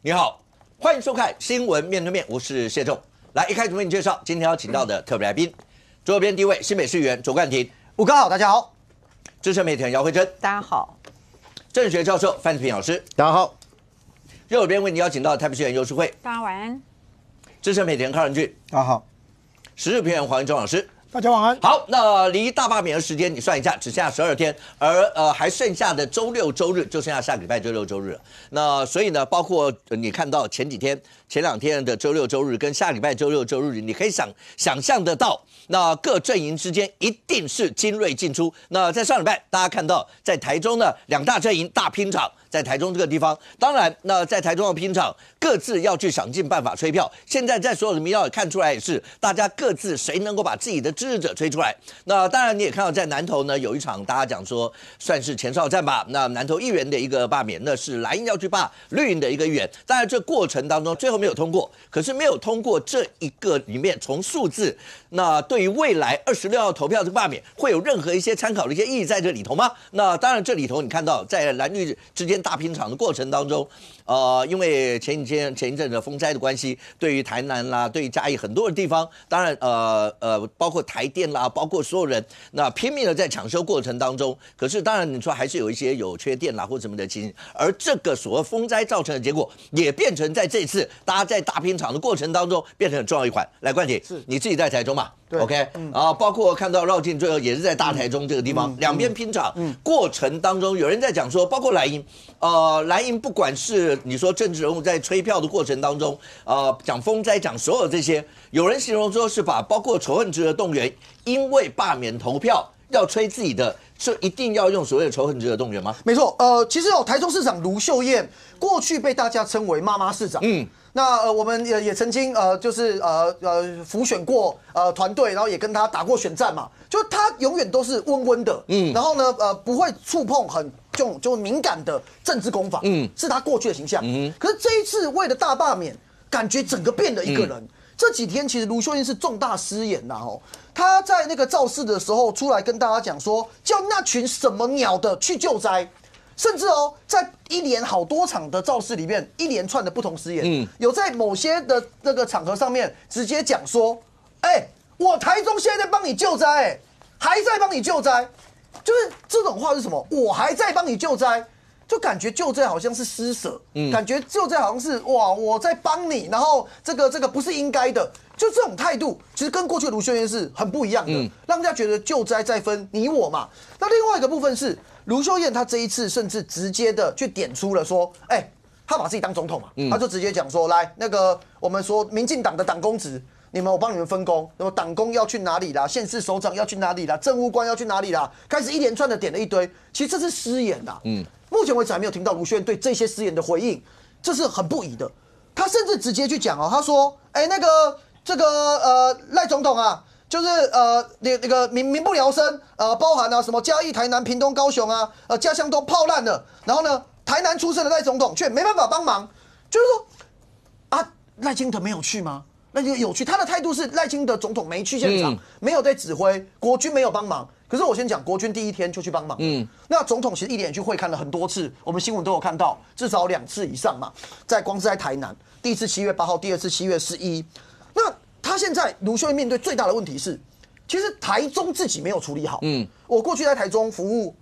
你好，欢迎收看《新闻面对面》，我是谢仲。来，一开始为你介绍今天要请到的特别来宾，左边第一位新北市议员卓冠廷，吴哥好，大家好；资深媒体人姚慧珍，大家好；政治学教授范志平老师，大家好；右边为你邀请到的台北市议员游淑慧，大家晚安；资深媒体人康仁俊，大家好；时事评论员黄仁忠老师。大家晚安。好，那离大罢免的时间你算一下，只剩下12天，而还剩下的周六周日就剩下下个礼拜周六周日了。那所以呢，包括你看到前2天的周六周日跟下个礼拜周六周日，你可以想象得到，那各阵营之间一定是精锐进出。那在上礼拜大家看到，在台中呢2大阵营大拼场。在台中这个地方，当然，那在台中的拼场，各自要去想尽办法吹票。现在在所有的民调也看出来，也是大家各自谁能够把自己的支持者吹出来。那当然，你也看到在南投呢，有一场大家讲说算是前哨战吧。那南投议员的一个罢免，那是蓝营要去罢绿营的一个议员。当然，这过程当中最后没有通过，可是没有通过这一个里面，从数字，那对于未来26号投票这个罢免，会有任何一些参考的一些意义在这里头吗？那当然，这里头你看到在蓝绿之间大拼场的过程当中，因为前一阵的风灾的关系，对于台南啦，对于嘉义很多的地方，当然包括台电啦，包括所有人，那拼命的在抢修过程当中，可是当然你说还是有一些有缺电啦或什么的情形，而这个所谓风灾造成的结果，也变成在这一次大家在大拼场的过程当中变成很重要一环。来，冠廷，你自己在台中嘛？OK， 包括看到绕境最后也是在大台中这个地方，两边拼场过程当中，有人在讲说，包括蓝营，蓝营不管是你说政治人物在吹票的过程当中，讲风灾，讲所有这些，有人形容说是把包括仇恨值的动员，因为罢免投票要吹自己的，是一定要用所谓的仇恨值的动员吗？没错，其实台中市长卢秀燕过去被大家称为妈妈市长，那我们也曾经就是辅选过团队，然后也跟他打过选战嘛，就他永远都是温温的，然后呢不会触碰很就敏感的政治攻防，是他过去的形象，可是这一次为了大罢免，感觉整个变了一个人。这几天其实卢秀燕是重大失言啦，他在那个造势的时候出来跟大家讲说，叫那群什么鸟的去救灾。甚至在一连好多场的造势里面，一连串的不同失言，有在某些的那个场合上面直接讲说，我台中现在在帮你救灾，还在帮你救灾，就是这种话是什么？我还在帮你救灾，就感觉救灾好像是施舍，感觉救灾好像是哇我在帮你，然后这个不是应该的，就这种态度，其实跟过去的卢秀燕是很不一样的，让人家觉得救灾再分你我嘛。那另外一个部分是。卢秀燕她这一次甚至直接的去点出了说，她把自己当总统嘛，她就直接讲说，来那个我们说民进党的党公职，我帮你们分工，那么党工要去哪里啦，县市首长要去哪里啦，政务官要去哪里啦，开始一连串的点了一堆，其实这是失言啦，目前为止还没有听到卢秀燕对这些失言的回应，这是很不宜的。她甚至直接去讲她说，赖总统啊。就是那个民不聊生，包含什么嘉义、台南、屏东、高雄啊，家乡都泡烂了。然后呢，台南出身的赖总统却没办法帮忙，就是说赖清德没有去吗？那就有去，他的态度是赖清德总统没去现场，没有在指挥，国军没有帮忙。可是我先讲，国军第一天就去帮忙，那总统其实一连也去会看了很多次，我们新闻都有看到，至少2次以上嘛。光是在台南，第一次7月8号，第二次7月11，那。他现在卢秀燕面对最大的问题是，其实台中自己没有处理好。我过去在台中服务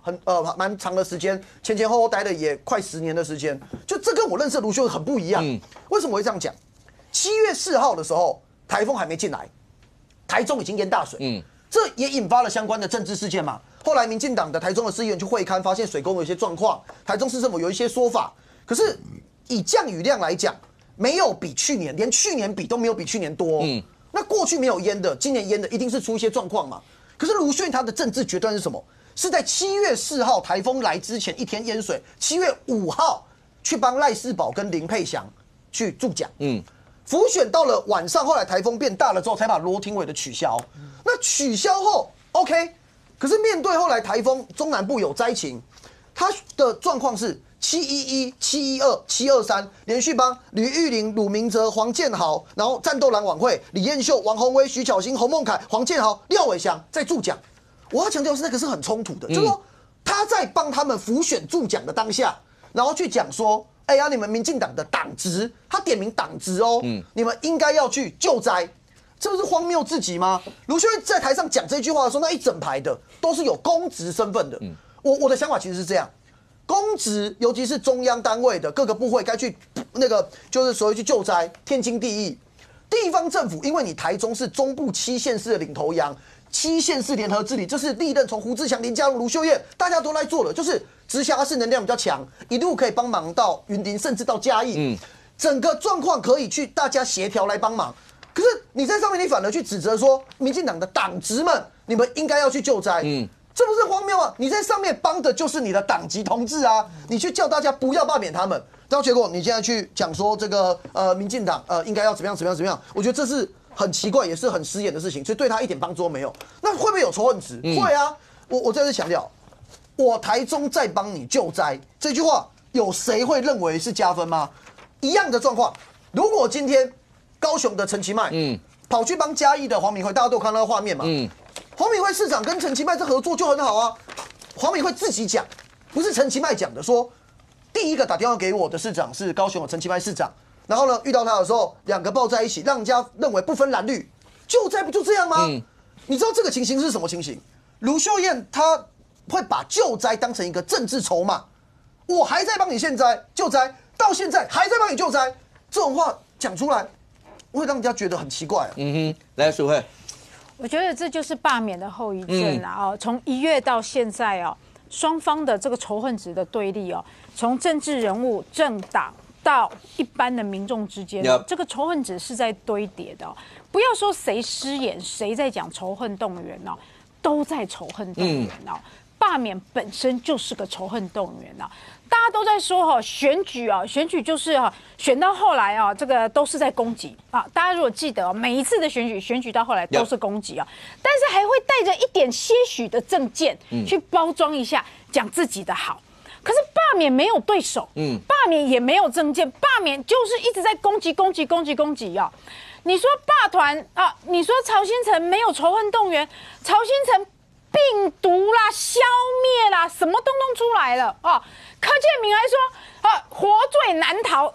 蛮长的时间，前后待了也快10年的时间，就这跟我认识的卢秀燕很不一样。为什么我会这样讲？7月4号的时候，台风还没进来，台中已经淹大水，这也引发了相关的政治事件嘛。后来民进党的台中的市议员去会勘，发现水沟有一些状况，台中市政府有一些说法，可是以降雨量来讲，没有比去年，连去年比都没有比去年多。那过去没有淹的，今年淹的一定是出一些状况嘛。可是卢秀燕她的政治决断是什么？是在7月4号台风来之前一天淹水，7月5号去帮赖士葆跟林佩祥去助讲。辅选到了晚上，后来台风变大了之后，才把罗廷伟的取消。那取消后 ，OK， 可是面对后来台风中南部有灾情，他的状况是。711、712、723连续帮吕玉玲、鲁明哲、黄建豪，然后战斗蓝晚会李彦秀、王宏威、徐巧芯、洪孟凯、黄建豪、廖伟翔在助讲。我要强调是那个是很冲突的，就是说他在帮他们辅选助讲的当下，然后去讲说，哎呀，你们民进党的党职，他点名党职哦，你们应该要去救灾，这不是荒谬至极吗？卢秀燕在台上讲这句话的时候，那一整排的都是有公职身份的。我的想法其实是这样，公职尤其是中央单位的各个部会该去那个就是所谓去救灾，天经地义。地方政府，因为你台中是中部7县市的领头羊，7县市联合治理，这是历任从胡志强、林佳龙、卢秀燕，大家都来做了，就是直辖市能量比较强，一路可以帮忙到云林，甚至到嘉义，整个状况可以去大家协调来帮忙。可是你在上面，你反而去指责说，民进党的党职们，你们应该要去救灾，这不是荒谬啊？你在上面帮的就是你的党籍同志啊，你去叫大家不要罢免他们。然后结果你现在去讲说这个民进党应该要怎么样，我觉得这是很奇怪，也是很失言的事情，所以对他一点帮助都没有。那会不会有仇恨值？会啊！我再次强调，我台中在帮你救灾这句话，有谁会认为是加分吗？一样的状况，如果今天高雄的陈其迈，跑去帮嘉义的黄敏惠，大家都有看到画面嘛？黄敏惠市长跟陈其迈这合作就很好啊。黄敏惠自己讲，不是陈其迈讲的，说。第一个打电话给我的市长是高雄的陈其迈市长，然后呢遇到他的时候，两个抱在一起，让人家认为不分蓝绿，救灾不就这样吗？你知道这个情形是什么情形？卢秀燕她会把救灾当成一个政治筹码，我还在帮你现在救灾，到现在还在帮你救灾，这种话讲出来，会让人家觉得很奇怪啊。来，淑慧，我觉得这就是罢免的后遗症啊！从1月到现在哦，双方的这个仇恨值的对立哦。从政治人物、政党到一般的民众之间，这个仇恨值是在堆叠的。不要说谁失言，谁在讲仇恨动员哦，都在仇恨动员哦。罢免本身就是个仇恨动员哦。大家都在说选举就是选到后来这个都是在攻击啊。大家如果记得每一次的选举到后来都是攻击啊，但是还会带着一点些许的政见去包装一下，讲自己的好。可是罢免没有对手，罢免也没有政见，罢免就是一直在攻击啊！你说罢团啊，你说曹新成没有仇恨动员，曹新成病毒啦、消灭啦，什么东出来了啊！柯建铭还说活罪难逃，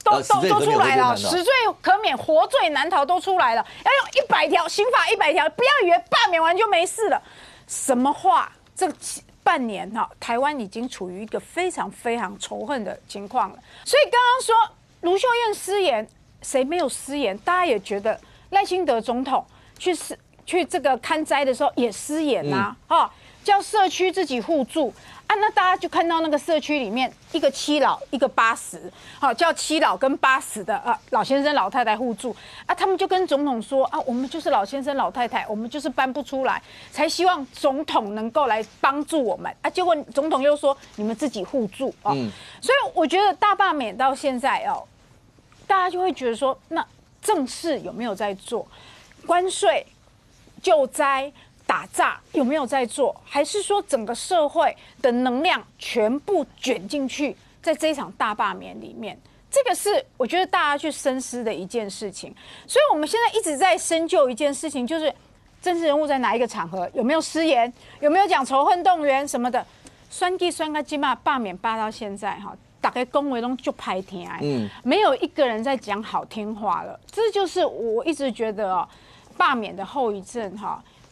都出来了，死罪可免，活罪难逃都出来了，要用100条刑法100条，不要以为罢免完就没事了，什么话这个。半年台湾已经处于一个非常非常仇恨的情况了。所以刚刚说卢秀燕失言，谁没有失言？大家也觉得赖清德总统去这个看灾的时候也失言叫社区自己互助啊，那大家就看到那个社区里面一个7老一个80，叫7老跟80的老先生老太太互助啊，他们就跟总统说啊，我们就是老先生老太太，我们就是搬不出来，才希望总统能够来帮助我们啊，结果总统又说你们自己互助所以我觉得大罢免到现在大家就会觉得说，那正事有没有在做？关税、救灾。打诈有没有在做？还是说整个社会的能量全部卷进去，在这一场大罢免里面？这个是我觉得大家去深思的一件事情。所以我们现在一直在深究一件事情，就是政治人物在哪一个场合有没有失言，有没有讲仇恨动员什么的。酸个鸡嘛，罢免罢到现在大概恭维都就拍听没有一个人在讲好听话了。这就是我一直觉得罢免的后遗症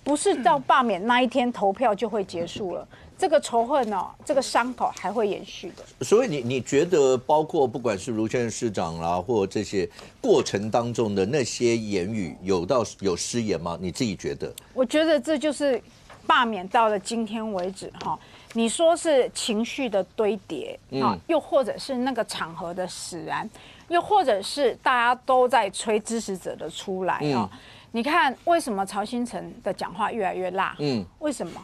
不是到罢免那一天投票就会结束了，这个仇恨这个伤口还会延续的。所以你觉得，包括不管是卢秀燕市长啦，或这些过程当中的那些言语，有失言吗？你自己觉得？我觉得这就是罢免到了今天为止你说是情绪的堆叠又或者是那个场合的使然，又或者是大家都在吹支持者的出来你看，为什么曹新成的讲话越来越辣？为什么？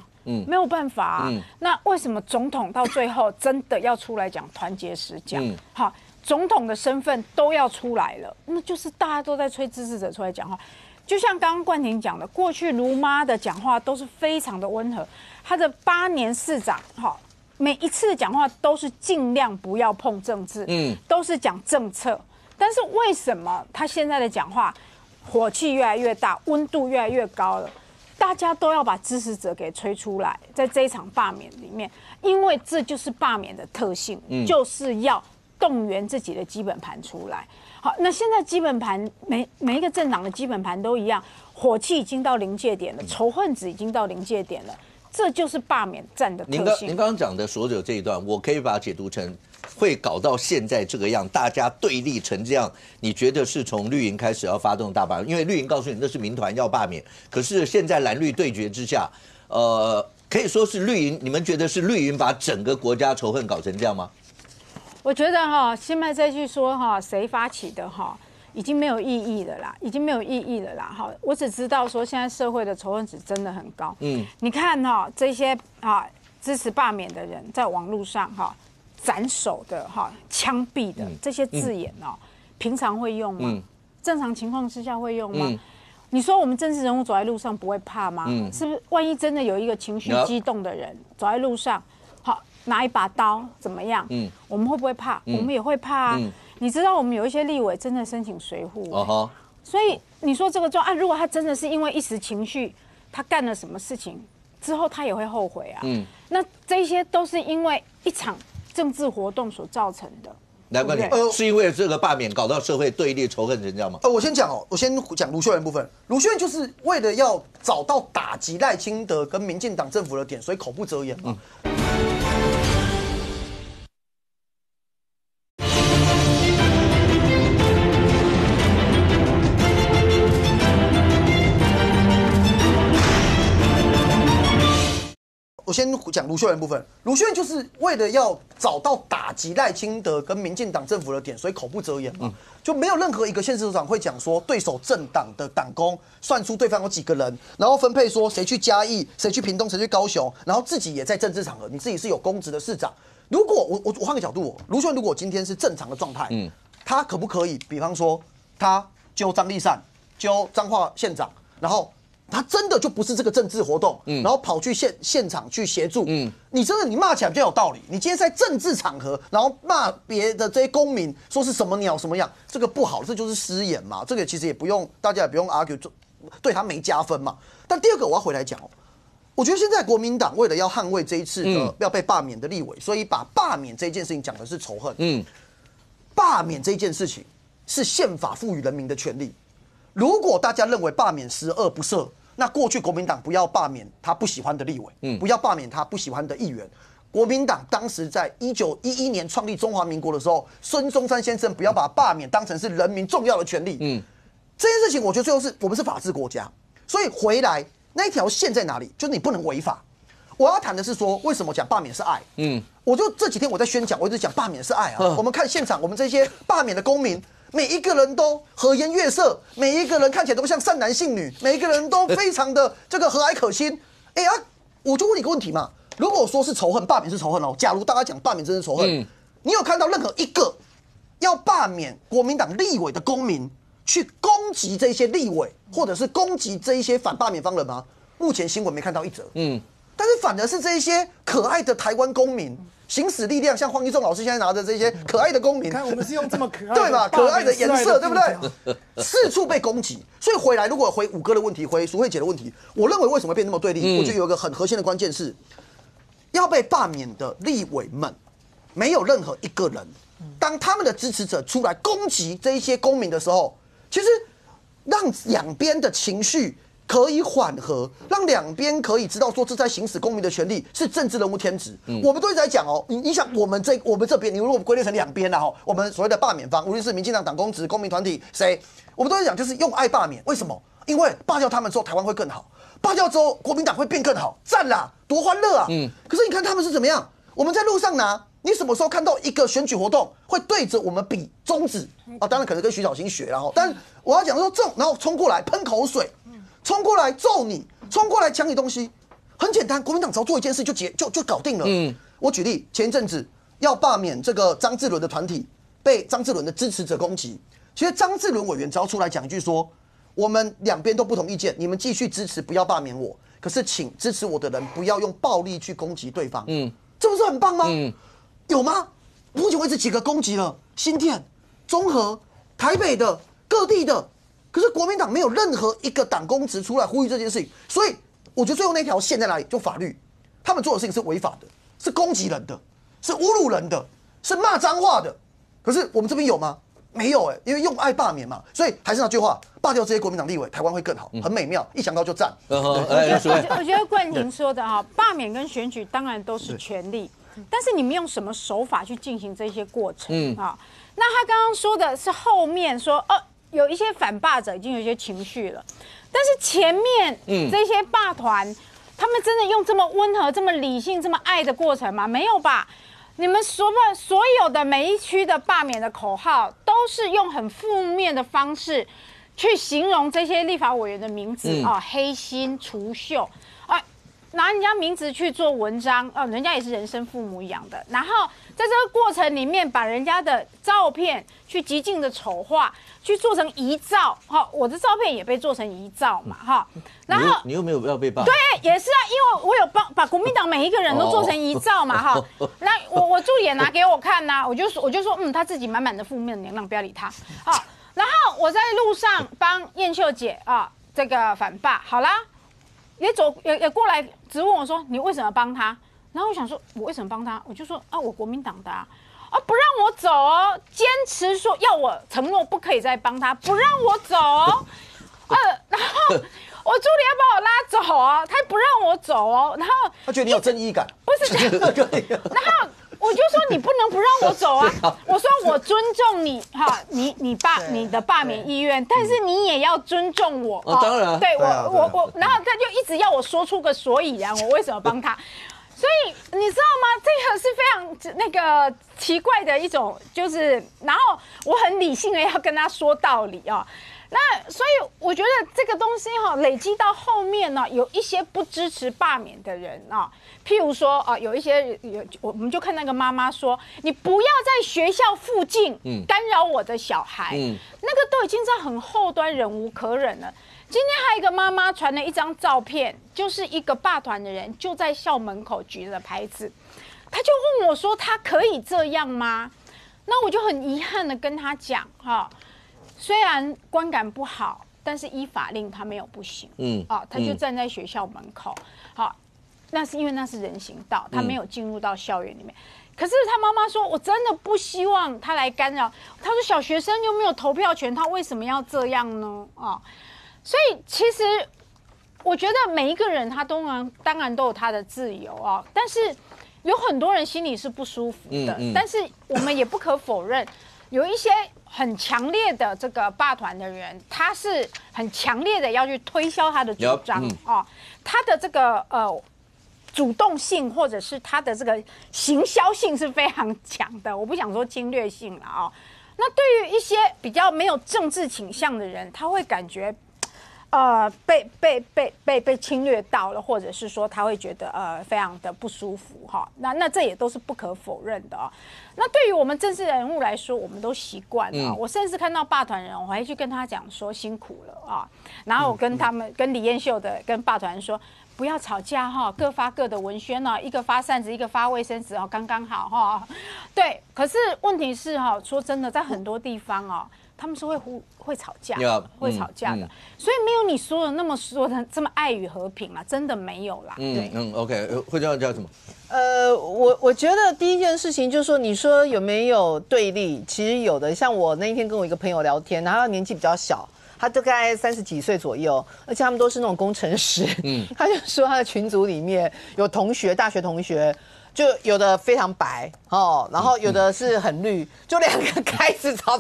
没有办法那为什么总统到最后真的要出来讲团结实讲？总统的身份都要出来了，那就是大家都在催支持者出来讲话。就像刚刚冠廷讲的，过去卢妈的讲话都是非常的温和，她的8年市长每一次的讲话都是尽量不要碰政治，都是讲政策。但是为什么他现在的讲话？火气越来越大，温度越来越高了，大家都要把支持者给吹出来，在这一场罢免里面，因为这就是罢免的特性，就是要动员自己的基本盘出来。好，那现在基本盘每一个政党的基本盘都一样，火气已经到临界点了，仇恨值已经到临界点了，这就是罢免战的特性。您刚刚讲的所有这一段，我可以把它解读成会搞到现在这个样，大家对立成这样。你觉得是从绿营开始要发动大罢免？因为绿营告诉你那是民团要罢免，可是现在蓝绿对决之下，可以说是绿营，你们觉得是绿营把整个国家仇恨搞成这样吗？我觉得哈，现在再去说哈，谁发起的哈，已经没有意义了啦，已经没有意义了啦。哈，我只知道说现在社会的仇恨值真的很高。你看哈，这些支持罢免的人在网络上哈斩首的哈、枪毙的这些字眼哦，平常会用吗？正常情况之下会用吗？你说我们政治人物走在路上不会怕吗？是不是？万一真的有一个情绪激动的人走在路上，好拿一把刀怎么样？我们会不会怕？我们也会怕啊。你知道我们有一些立委真的申请随护，所以你说这个状案，如果他真的是因为一时情绪，他干了什么事情之后，他也会后悔啊。那这些都是因为一场政治活动所造成的。来，观点是因为这个罢免搞到社会对立仇恨成这样吗？我先讲卢秀燕部分。卢秀燕就是为了要找到打击赖清德跟民进党政府的点，所以口不择言嘛。我先讲卢秀燕部分，卢秀燕就是为了要找到打击赖清德跟民进党政府的点，所以口不择言嘛，就没有任何一个县市首长会讲说对手政党的党工算出对方有几个人，然后分配说谁去嘉义，谁去屏东，谁去高雄，然后自己也在政治场合，你自己是有公职的市长。如果我换个角度，卢秀燕如果今天是正常的状态，他可不可以，比方说他揪张立善，揪彰化县长，然后他真的就不是这个政治活动，然后跑去现场去协助，你真的你骂起来比较有道理。你今天在政治场合，然后骂别的这些公民说是什么鸟什么样，这个不好，这就是失言嘛。这个其实也不用大家也不用 argue， 对他没加分嘛。但第二个我要回来讲我觉得现在国民党为了要捍卫这一次的要被罢免的立委，所以把罢免这件事情讲的是仇恨。罢免这件事情是宪法赋予人民的权利。如果大家认为罢免十恶不赦，那过去国民党不要罢免他不喜欢的立委，不要罢免他不喜欢的议员。国民党当时在1911年创立中华民国的时候，孙中山先生不要把罢免当成是人民重要的权利。这件事情我觉得最后是我们是法治国家，所以回来那一条线在哪里？就是你不能违法。我要谈的是说，为什么讲罢免是爱？我就这几天我在宣讲，我一直讲罢免是爱啊。我们看现场，我们这些罢免的公民。每一个人都和颜悦色，每一个人看起来都像善男信女，每一个人都非常的这个和蔼可亲。我就问你一个问题嘛，如果说是仇恨，罢免是仇恨假如大家讲罢免真是仇恨，你有看到任何一个要罢免国民党立委的公民去攻击这些立委，或者是攻击这一些反罢免方人吗？目前新闻没看到一则。但是反而是这一些可爱的台湾公民。行使力量，像黄一中老师现在拿着这些可爱的公民，看我们是用这么可爱的对吧？可爱的颜色，对不对？四处被攻击，所以回来如果回五哥的问题，回淑慧姐的问题，我认为为什么会变那么对立？我觉得有一个很核心的关键是，要被罢免的立委们，没有任何一个人，当他们的支持者出来攻击这一些公民的时候，其实让两边的情绪。可以缓和，让两边可以知道说这在行使公民的权利是政治人物天职。我们都一直在讲你想我们这边，你如果归类成两边我们所谓的罢免方，无论是民进党党公职、公民团体谁，我们都在讲就是用爱罢免。为什么？因为罢掉他们之后，台湾会更好；罢掉之后，国民党会变更好，赞啦，多欢乐啊！可是你看他们是怎么样？我们在路上拿，你什么时候看到一个选举活动会对着我们比中指？当然可能跟徐小新学但我要讲说然后冲过来喷口水。冲过来揍你，冲过来抢你东西，很简单。国民党只要做一件事就搞定了。我举例，前一阵子要罢免这个张志伦的团体，被张志伦的支持者攻击。其实张志伦委员只要出来讲一句说，我们两边都不同意见，你们继续支持，不要罢免我。可是请支持我的人不要用暴力去攻击对方。这不是很棒吗？有吗？目前为止几个攻击了，新店、中和、台北的各地的。可是国民党没有任何一个党公职出来呼吁这件事情，所以我觉得最后那条线在哪里？就法律，他们做的事情是违法的，是攻击人的，是侮辱人的，是骂脏话的。可是我们这边有吗？没有因为用爱罢免嘛，所以还是那句话，罢掉这些国民党立委，台湾会更好，很美妙，一想到就赞。我觉得冠廷说的罢免跟选举当然都是权利，但是你们用什么手法去进行这些过程啊？那他刚刚说的是后面说有一些反罢者已经有一些情绪了，但是前面这些罢团，他们真的用这么温和、这么理性、这么爱的过程吗？没有吧？你们所有的每一区的罢免的口号，都是用很负面的方式去形容这些立法委员的名字黑心、除秀拿人家名字去做文章人家也是人生父母养的，然后在这个过程里面把人家的照片去极尽的丑化，去做成遗照我的照片也被做成遗照嘛然后你又没有要被罢？对，也是因为我有把国民党每一个人都做成遗照嘛那我助理也拿给我看我就说他自己满满的负面能量，不要理他然后我在路上帮燕秀姐这个反罢好啦。也过来质问我说你为什么帮他？然后我想说我为什么帮他？我就说我国民党的不让我走坚持说要我承诺不可以再帮他，不让我走然后我助理要把我拉走他不让我走然后他觉得你有正义感，不是这样然后我就说你不能不让我走我说我尊重你你的罢免意愿，但是你也要尊重我当然对我然后他就一直要我说出个所以然，我为什么帮他？所以你知道吗？这个是非常那个奇怪的一种，就是然后我很理性的要跟他说道理那所以我觉得这个东西累积到后面有一些不支持罢免的人譬如说有一些我们就看那个妈妈说，你不要在学校附近干扰我的小孩，那个都已经在很后端，忍无可忍了。今天还有一个妈妈传了一张照片，就是一个罢团的人就在校门口举着牌子，他就问我说他可以这样吗？那我就很遗憾的跟他讲虽然观感不好，但是依法令他没有不行他就站在学校门口那是因为那是人行道，他没有进入到校园里面可是他妈妈说我真的不希望他来干扰，他说小学生又没有投票权，他为什么要这样呢所以其实我觉得每一个人他当然都有他的自由但是有很多人心里是不舒服的但是我们也不可否认有一些很强烈的这个罢团的人，他是很强烈的要去推销他的主张他的这个主动性或者是他的这个行销性是非常强的，我不想说侵略性了那对于一些比较没有政治倾向的人，他会感觉被侵略到了，或者是说他会觉得非常的不舒服那这也都是不可否认的那对于我们政治人物来说，我们都习惯了我甚至看到罢团人，我还去跟他讲说辛苦了然后我跟他们跟李彦秀的跟罢团人说不要吵架各发各的文宣一个发扇子，一个发卫生纸刚刚好对，可是问题是说真的，在很多地方他们是会吵架，会吵架的，所以没有你说的那么说的这么爱与和平啦，真的没有啦。OK， 会这样叫什么？我觉得第一件事情就是说，你说有没有对立？其实有的，像我那一天跟我一个朋友聊天，然后他年纪比较小。他大概30几岁左右，而且他们都是那种工程师。他就说他的群组里面有同学，大学同学，就有的非常白然后有的是很绿，就两个开始吵，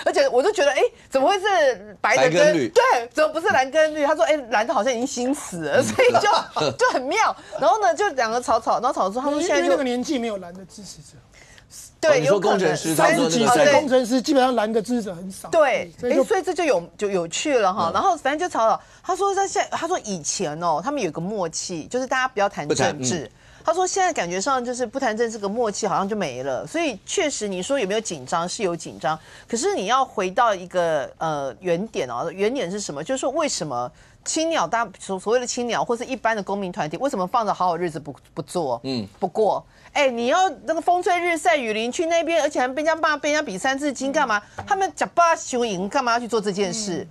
而且我就觉得，怎么会是白的跟绿？对，怎么不是蓝跟绿？他说，蓝的好像已经心死了，所以就很妙。然后呢，就两个吵，然后吵之后，他说现在因为那个年纪没有蓝的支持者。对，你说工程师30几岁工程师基本上蓝的支持者很少。对，所以这就有趣了然后反正就吵。他说他说以前他们有个默契，就是大家不要谈政治。他说现在感觉上就是不谈政治，这个默契好像就没了。所以确实你说有没有紧张，是有紧张。可是你要回到一个原点原点是什么？就是说为什么青鸟大所谓的青鸟或是一般的公民团体，为什么放着好日子不做不过？你要那个风吹日晒雨淋去那边，而且还被人家骂，被人家比3字经干嘛？他们假巴雄赢干嘛要去做这件事？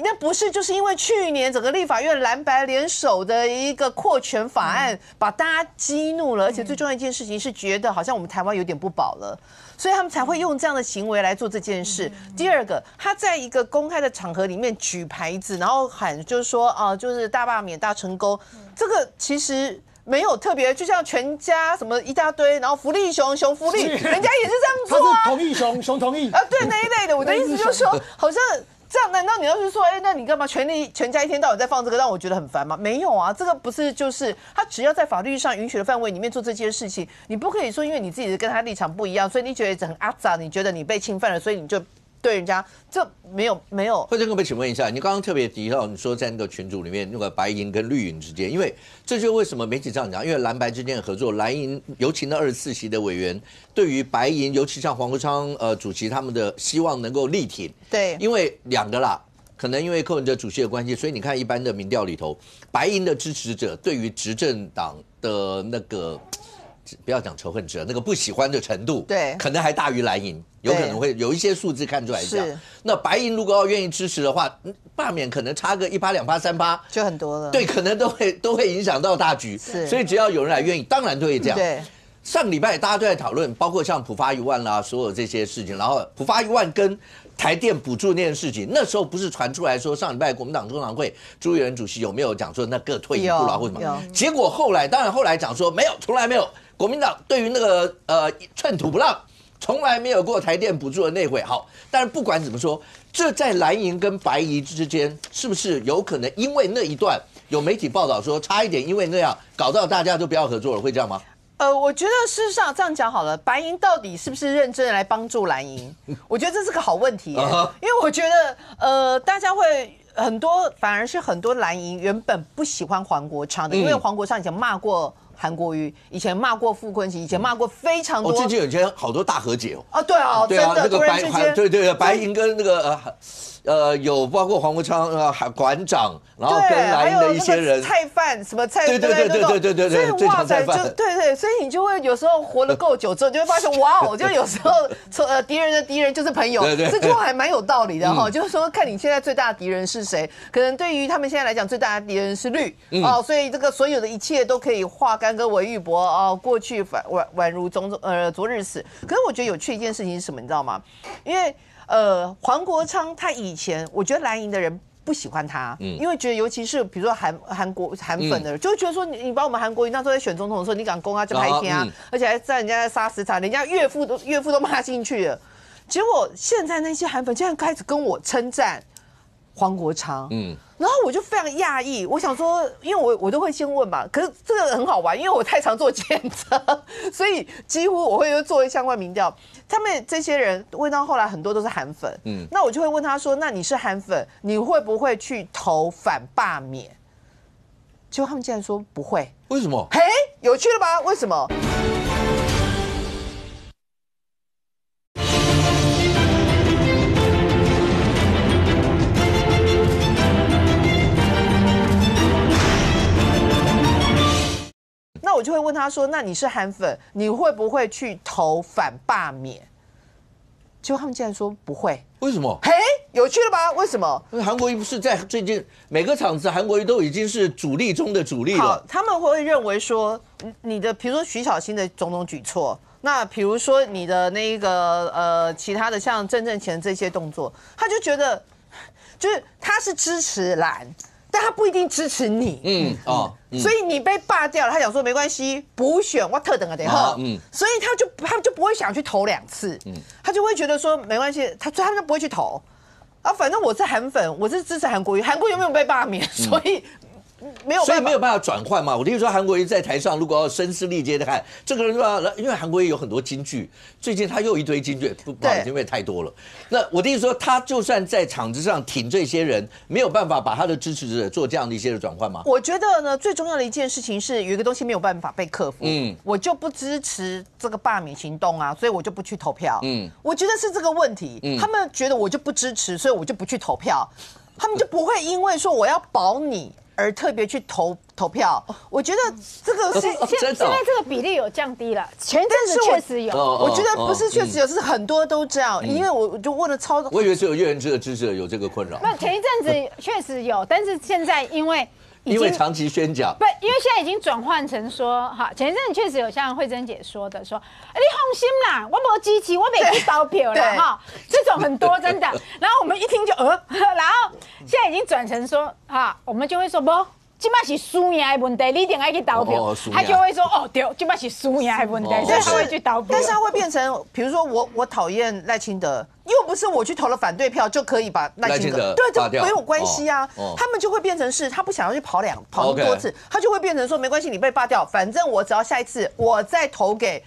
那不是就是因为去年整个立法院蓝白联手的一个扩权法案，把大家激怒了，而且最重要一件事情是觉得好像我们台湾有点不保了。所以他们才会用这样的行为来做这件事。第二个，他在一个公开的场合里面举牌子，然后喊就是说就是大罢免、大成功，这个其实没有特别，就像全家什么一大堆，然后福利熊福利，人家也是这样做啊，他是同意熊同意啊，对那一类的。我的意思就是说，好像。这样难道你要是说，那你干嘛全家一天到晚在放这个，让我觉得很烦吗？没有啊，这个不是就是他只要在法律上允许的范围里面做这件事情，你不可以说因为你自己跟他立场不一样，所以你觉得很阿杂，你觉得你被侵犯了，所以你就对人家这没有。慧珍，可不可以请问一下，你刚刚特别提到你说在那个群组里面那个白银跟绿营之间，因为这就是为什么媒体这样讲，因为蓝白之间的合作，蓝营尤其那24席的委员对于白银，尤其像黄国昌主席他们的希望能够力挺，对，因为两个啦。可能因为柯文哲主席的关系，所以你看一般的民调里头，白银的支持者对于执政党的那个不要讲仇恨值，那个不喜欢的程度，对，可能还大于蓝营，有可能会有一些数字看出来讲。那白银如果要愿意支持的话，罢免可能差个1%、2%、3%就很多了。对，可能都会影响到大局。所以只要有人来愿意，当然都会这样。对。上个礼拜大家都在讨论，包括像普发1万啦，所有这些事情，然后普发1万跟台电补助那件事情，那时候不是传出来说上礼拜国民党中常会朱立伦主席有没有讲说那各退一步啦或什么？结果后来讲说没有，从来没有。国民党对于那个寸土不让，从来没有过台电补助的内会。好，但是不管怎么说，这在蓝营跟白营之间，是不是有可能因为那一段有媒体报道说差一点因为那样搞到大家都不要合作了，会这样吗？我觉得事实上这样讲好了，白银到底是不是认真的来帮助蓝营？我觉得这是个好问题耶，因为我觉得大家会很多，反而是很多蓝营原本不喜欢黄国昌的，因为黄国昌以前骂过韩国瑜，以前骂过傅昆萁，以前骂过非常多。最近有一些好多大和解哦。啊，对啊，真的，那个白银跟那个有包括黄国昌馆长，然后跟蓝营的一些人，菜贩什么菜，对，所以哇塞，就对，所以你就会有时候活得够久之后，就会发现哇，就有时候敌人的敌人就是朋友，这句话还蛮有道理的哈。就是说，看你现在最大的敌人是谁，可能对于他们现在来讲，最大的敌人是绿所以这个所有的一切都可以化干戈为玉帛过去宛如昨日死。可是我觉得有趣一件事情是什么，你知道吗？因为黄国昌他以前，我觉得蓝营的人不喜欢他，因为觉得尤其是比如说韩粉的人，就会觉得说你把我们韩国瑜那时候在选总统的时候，你敢攻他就拍天啊，而且还在人家在杀死他，人家岳父都骂进去了。结果现在那些韩粉竟然开始跟我称赞黄国昌，然后我就非常讶异，我想说，因为我都会先问嘛，可是这个很好玩，因为我太常做检测，所以几乎我会做相关民调。他们这些人问到后来很多都是韩粉，那我就会问他说，那你是韩粉，你会不会去投反罢免？结果他们竟然说不会，为什么？嘿，有趣了吧？为什么？那我就会问他说：“那你是韩粉，你会不会去投反罢免？”结果他们竟然说不会。为什么？嘿，有趣了吧？为什么？因为韩国瑜不是在最近每个场子，韩国瑜都已经是主力中的主力了。好，他们会认为说，你的比如说徐小新的种种举措，那比如说你的那个其他的像郑正前这些动作，他就觉得就是他是支持蓝。但他不一定支持你，所以你被罢掉了，他想说没关系，补选我特等了得喝，所以他就不会想去投2次，他就会觉得说没关系，所以他们就不会去投，反正我是韩粉，我是支持韩国瑜，韩国瑜有没有被罢免，所以没有办法转换嘛。我听说韩国瑜在台上，如果要声嘶力竭的看这个人说，因为韩国瑜有很多金句，最近他又一堆金句，不好意思，因为太多了。那我的意思说，他就算在场子上挺这些人，没有办法把他的支持者做这样的一些的转换吗？我觉得呢，最重要的一件事情是有一个东西没有办法被克服，我就不支持这个罢免行动啊，所以我就不去投票。我觉得是这个问题，他们觉得我就不支持，所以我就不去投票，他们就不会因为说我要保你。而特别去投票。我觉得这个是现在这个比例有降低了，前阵子确实有。我觉得不是确实有，是很多都这样。因为我就问了我以为只有叶元之的支持者有这个困扰。那前一阵子确实有，但是现在因为长期宣讲，不，因为现在已经转换成说，哈，前一阵子确实有像慧珍姐说的，说，你放心啦，我没机器，我没去投票了哈，这种很多真的。然后我们一听就然后现在已经转成说，哈，我们就会说不。这嘛是输赢的问题，你一定要去投票。他就会说，对，这嘛是输赢的问题，所以他会去投票。但是他会变成，比如说我讨厌赖清德，又不是我去投了反对票就可以把赖清德对，这没有关系啊。他们就会变成是他不想要去跑那么多次，他就会变成说没关系，你被罢掉，反正我只要下一次我再投给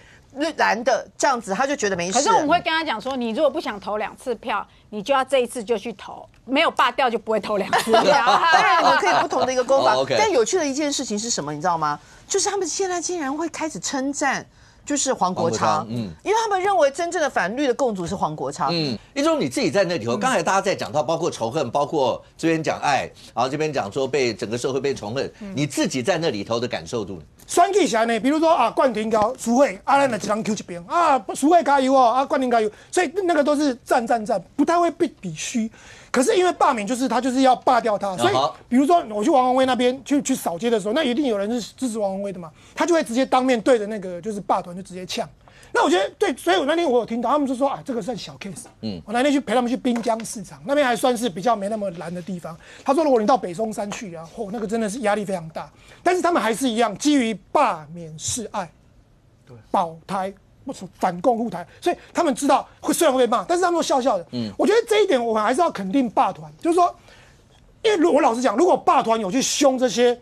蓝的，这样子他就觉得没事。可是我们会跟他讲说，你如果不想投2次票，你就要这一次就去投。没有罢掉就不会投2次票。当然，你可以不同的一个攻法。但有趣的一件事情是什么？你知道吗？就是他们现在竟然会开始称赞，就是黄国昌，因为他们认为真正的反绿的共主是黄国昌。一中你自己在那里头，刚才大家在讲到包括仇恨，包括这边讲爱，然后这边讲说被整个社会被仇恨，你自己在那里头的感受度？选举起来呢，比如说啊，冠廷高、苏慧，咱就一人 Q 一边啊，苏慧加油哦，啊，冠廷加油，所以那个都是战，不太会被比虚。可是因为罢免他就是要罢掉他，所以比如说我去王宏威那边去扫街的时候，那一定有人是支持王宏威的嘛，他就会直接当面对着那个就是罢团就直接呛。那我觉得对，所以我那天我有听到他们就说啊，这个算小 case。我那天去陪他们去滨江市场，那边还算是比较没那么蓝的地方。他说如果你到北松山去啊，那个真的是压力非常大。但是他们还是一样，基于罢免示爱，对，保台。反共护台，所以他们知道虽然会被骂，但是他们都笑笑的。我觉得这一点我们还是要肯定罢团，就是说，因为我老实讲，如果罢团有去凶这些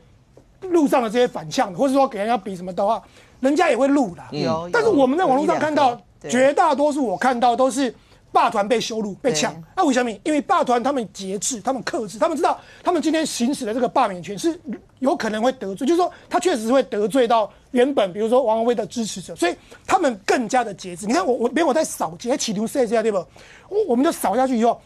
路上的这些反向的，或者说给人家比什么的话，人家也会录啦。但是我们在网络上看到，绝大多数我看到都是罢团被羞辱、被抢。那为什么？因为罢团他们节制、他们克制，他们知道他们今天行使的这个罢免权是有可能会得罪，就是说他确实会得罪到原本比如说王宏威的支持者，所以他们更加的节制。你看我在扫街启动设下对不？我们就扫下去以后，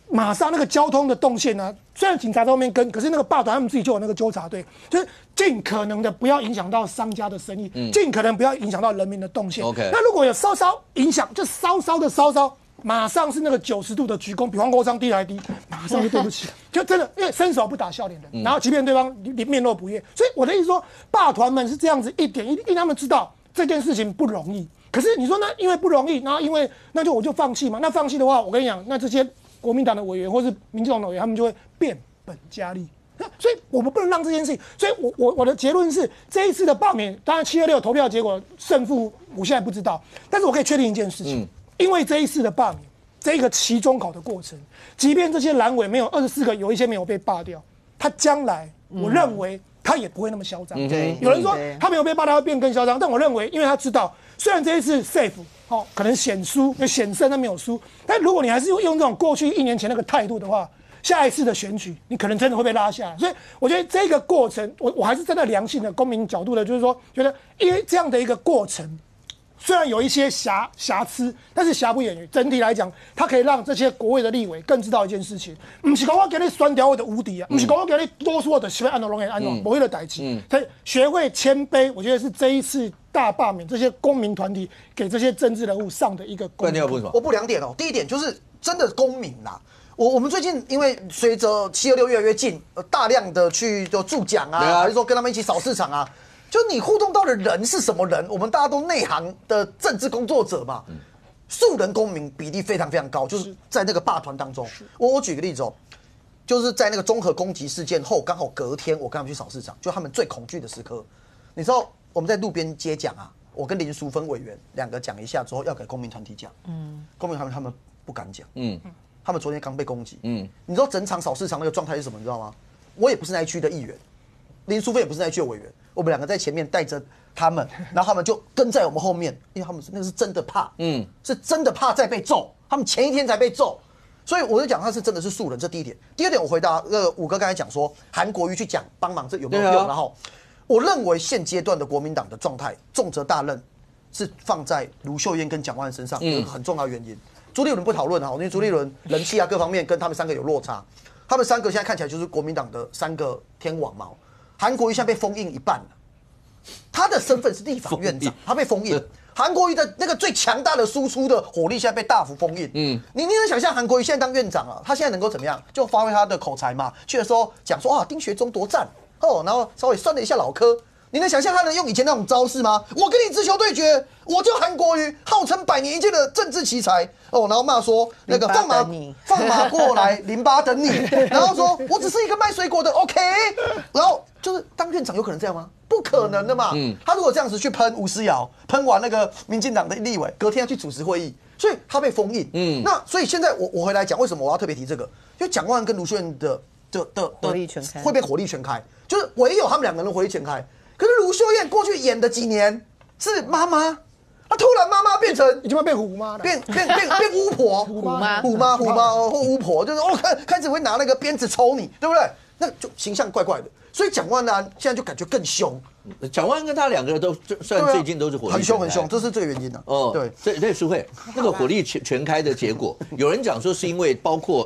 马上那个交通的动线呢，虽然警察在后面跟，可是那个罢团他们自己就有那个纠察队，就是尽可能的不要影响到商家的生意，尽可能不要影响到人民的动线。那如果有稍稍影响，就稍稍。马上是那个90度的鞠躬，比黄国昌低还低，马上就对不起，就真的因为伸手不打笑脸人，然后即便对方面露不悦，所以我的意思说，罢团们是这样子一点一滴，因为他们知道这件事情不容易。可是你说那因为不容易，然后我就放弃嘛？那放弃的话，我跟你讲，那这些国民党的委员或是民进党的委员，他们就会变本加厉。所以我们不能让这件事情。所以我的结论是，这一次的罢免，当然726投票结果胜负我现在不知道，但是我可以确定一件事情。因为这一次的罢免，这一个期中考的过程，即便这些蓝委没有24个，有一些没有被罢掉，他将来我认为他也不会那么嚣张。有人说他没有被罢掉会变更嚣张，但我认为，因为他知道，虽然这一次 safe 可能险输，险胜他没有输，但如果你还是用这种过去1年前那个态度的话，下一次的选举你可能真的会被拉下来。所以我觉得这个过程，我还是站在良性的公民角度的，就是说，觉得因为这样的一个过程。虽然有一些瑕疵，但是瑕不掩瑜。整体来讲，它可以让这些国会的立委更知道一件事情：不是说我给你酸掉我的无敌啊，不是说我给你多说的学会按照龙眼按照不会的代志。所以学会谦卑，我觉得是这一次大罢免这些公民团体给这些政治人物上的一个公民。我补2点哦。第一点就是真的公民啦。我们最近因为随着726越来越近，大量的去助讲啊，还是说跟他们一起扫市场啊。就你互动到的人是什么人？我们大家都内行的政治工作者嘛，素人公民比例非常非常高，就是在那个罢团当中。我举个例子哦，就是在那个中和攻击事件后，刚好隔天我跟他们去扫市场，就他们最恐惧的时刻。你知道我们在路边街讲啊，我跟林淑芬委员2个讲一下之后，要给公民团体讲，公民团体他们不敢讲，他们昨天刚被攻击，你知道整场扫市场那个状态是什么？你知道吗？我也不是那一区的议员，林淑芬也不是那一区的委员。我们2个在前面带着他们，然后他们就跟在我们后面，因为他们那个是真的怕，是真的怕再被揍。他们前一天才被揍，所以我就讲他是真的是素人，这第一点。第二点，我回答武哥刚才讲说韩国瑜去讲帮忙这有没有用？然后我认为现阶段的国民党的状态，重责大任是放在卢秀燕跟蒋万安身上，有一个很重要的原因。朱立伦不讨论哈，因为朱立伦人气啊各方面跟他们3个有落差。他们3个现在看起来就是国民党的3个天王嘛。韩国瑜现在被封印一半了，他的身份是立法院长，他被封印。韩国瑜的那个最强大的输出的火力现在被大幅封印。你能想象韩国瑜现在当院长啊，他现在能够怎么样？就发挥他的口才嘛，去的时候讲说啊，丁学忠多赞哦，然后稍微酸了一下老柯。你能想象他能用以前那种招式吗？我跟你直球对决，我就韩国瑜，号称100年一见的政治奇才哦，然后骂说那个放马过来，08等你，然后说我只是一个卖水果的 ，OK， 然后就是当院长有可能这样吗？不可能的嘛。他如果这样子去喷吴思瑶，喷完那个民进党的立委，隔天要去主持会议，所以他被封印。那所以现在我回来讲，为什么我要特别提这个？因为蒋万安跟卢秀燕的火力全开会被火力全开，就是唯有他们2个人火力全开。可是卢秀燕过去演的几年是妈妈，她突然妈妈变成已经变虎妈了，变巫婆，虎妈或巫婆，就是开始会拿那个鞭子抽你，对不对？那就形象怪怪的。所以蒋万安现在就感觉更凶。蒋万安跟他2个人都算最近都是火力很凶，这是这个原因啊。对，所以淑慧那个火力全开的结果，有人讲说是因为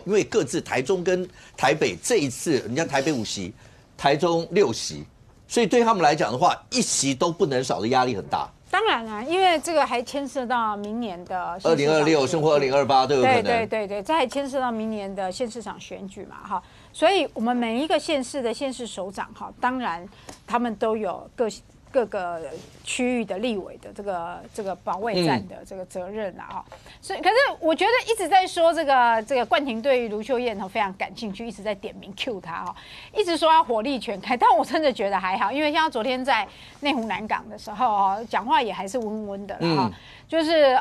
因为各自台中跟台北这一次，人家台北5席，台中6席。所以对他们来讲的话1席都不能少的压力很大。当然啦，因为这个还牵涉到明年的2026，甚或2028都有可能。对，这还牵涉到明年的县市长选举嘛，哈。所以我们每一个县市的县市首长，哈，当然他们都有各个区域的立委的这个保卫战的这个责任啊，哈。所以，可是我觉得一直在说这个冠廷对于卢秀燕非常感兴趣，一直在点名 cue 他哈，一直说要火力全开，但我真的觉得还好，因为像昨天在内湖南港的时候啊，讲话也还是温温的哈，就是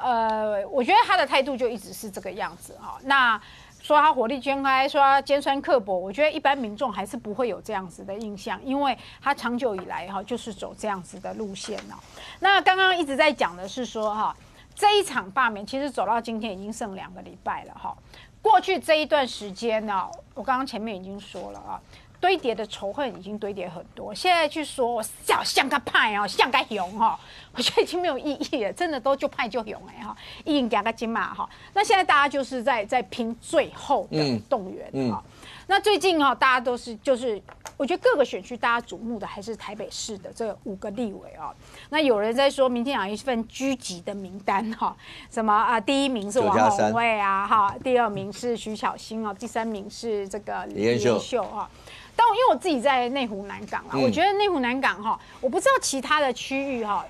我觉得他的态度就一直是这个样子哈。那说他火力全开，说他尖酸刻薄，我觉得一般民众还是不会有这样子的印象，因为他长久以来哈就是走这样子的路线哦。那刚刚一直在讲的是说哈，这一场罢免其实走到今天已经剩2个礼拜了哈。过去这一段时间呢，我刚刚前面已经说了啊，堆叠的仇恨已经堆叠很多，现在去说像个派哦，像个勇哈，我觉得已经没有意义了，真的都就派就勇哈，一人给个金马哈。那现在大家就是在拼最后的动员哈。那最近哈，大家都是就是我觉得各个选区大家瞩目的还是台北市的这5个立委啊。那有人在说，民进党一份狙击的名单哈，什么啊，第1名是王宏卫啊哈，第2名是徐巧芯哦，第3名是这个李延秀哈。但因为我自己在内湖南港啊，我觉得内湖南港哈，我不知道其他的区域哈。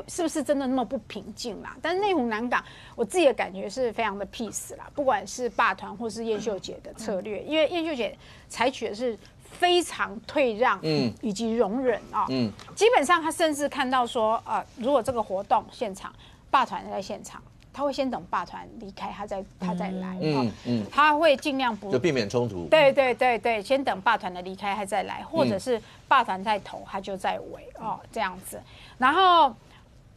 是不是真的那么不平静啦？但是内湖南港，我自己的感觉是非常的 peace 啦，不管是罢团或是燕秀姐的策略，因为燕秀姐采取的是非常退让，以及容忍啊，基本上她甚至看到说，如果这个活动现场罢团在现场，他会先等罢团离开，他再来，他会尽量不就避免冲突。对，先等罢团的离开，他再来，或者是罢团在投，他就在尾哦，这样子，然后。